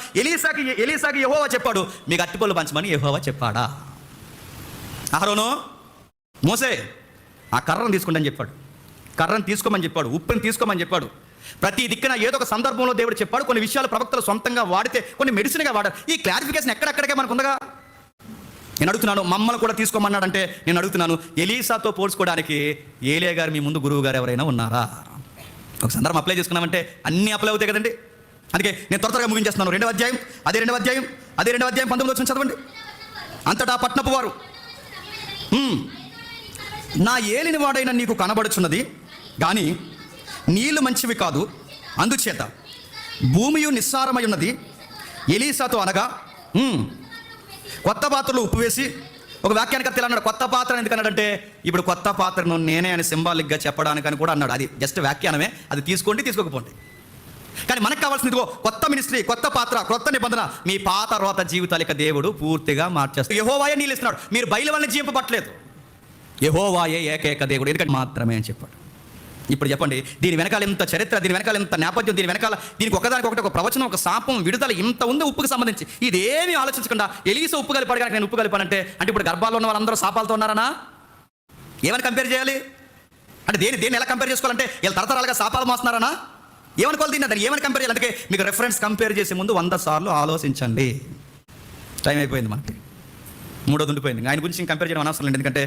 ఎలీసాకి యెహోవా చెప్పాడు, మీకు అట్టిపళ్ళు పంచమని యెహోవా చెప్పాడా? అహరోను, మోసే ఆ కర్రను తీసుకోండి చెప్పాడు, కర్రను తీసుకోమని చెప్పాడు, ఉప్పుని తీసుకోమని చెప్పాడు. ప్రతి దిక్కున ఏదో ఒక సందర్భంలో దేవుడు చెప్పాడు. కొన్ని విషయాలు ప్రవక్తలు సొంతంగా వాడితే కొన్ని మెడిసిన్గా వాడారు. ఈ క్లారిఫికేషన్ ఎక్కడెక్కడికే మనకు ఉందగా. నేను అడుగుతున్నాను, మమ్మల్ని కూడా తీసుకోమన్నాడంటే నేను అడుగుతున్నాను, ఎలీసాతో పోల్చుకోవడానికి ఏలియా గారు మీ ముందు గురువు గారు ఎవరైనా ఉన్నారా? ఒక సందర్భం అప్లై చేసుకున్నామంటే అన్నీ అప్లై అవుతాయి కదండి. అందుకే నేను త్వరగా ముగించేస్తున్నాను. 2వ అధ్యాయం 19 చదవండి. అంతటా పట్నపు వారు, నా ఏలిన వాడైన నీకు కనబడుచున్నది కానీ నీళ్లు మంచివి కాదు, అందుచేత భూమియు నిస్సారమై ఉన్నది. ఎలీసాతో అనగా కొత్త పాత్రలో ఉప్పు వేసి, ఒక వ్యాఖ్యానికి అర్థం అన్నాడు, కొత్త పాత్ర ఎందుకన్నాడంటే ఇప్పుడు కొత్త పాత్రను నేనే అని సింబాలిక్గా చెప్పడానికి అని కూడా అన్నాడు. అది జస్ట్ వ్యాఖ్యానమే, అది తీసుకోండి తీసుకోకపోండి. కానీ మనకు కావాల్సింది కొత్త మినిస్ట్రీ, కొత్త పాత్ర, కొత్త నిబంధన. మీ పాత రోత జీవితాలు ఇక దేవుడు పూర్తిగా మార్చేస్తాడు. యెహోవాయే నీళ్ళు ఇస్తున్నాడు, మీరు బయలు వల్ల జీవింపబట్టలేదు. యెహోవాయే ఏకైక దేవుడు ఎందుకంటే మాత్రమే అని చెప్పాడు. ఇప్పుడు చెప్పండి, దీని వెనకాల ఎంత చరిత్ర, దీని వెనకాల ఎంత నేపథ్యం, దీని వెనకాల దీనికి ఒకదానికి ఒకటి ఒక ప్రవచనం, ఒక శాపం, విడుదల ఇంత ఉంది ఉప్పుకి సంబంధించి. ఇదేమీ ఆలోచించకుండా ఎలీసా ఉప్పు కలిపాడు కానీ నేను ఉప్పు కలిపానంటే అంటే ఇప్పుడు గర్భాల్లో ఉన్న వాళ్ళందరూ శాపాలతో ఉన్నారనా? ఏమని కంపేర్ చేయాలి? అంటే దేన్ని ఎలా కంపేర్ చేసుకోవాలంటే వీళ్ళు తరతరాలుగా శాపాలు మోస్తున్నారనా? ఏమనుకోవాలి దీన్ని? దాన్ని ఏమని కంపేర్ చేయాలి? అందుకే మీకు రెఫరెన్స్ కంపేర్ చేసే ముందు 100 సార్లు ఆలోచించండి. టైం అయిపోయింది, మనకి 3వ ఉండిపోయింది. ఆయన గురించి కంపేర్ చేయడం అనవసరం లేదు, ఎందుకంటే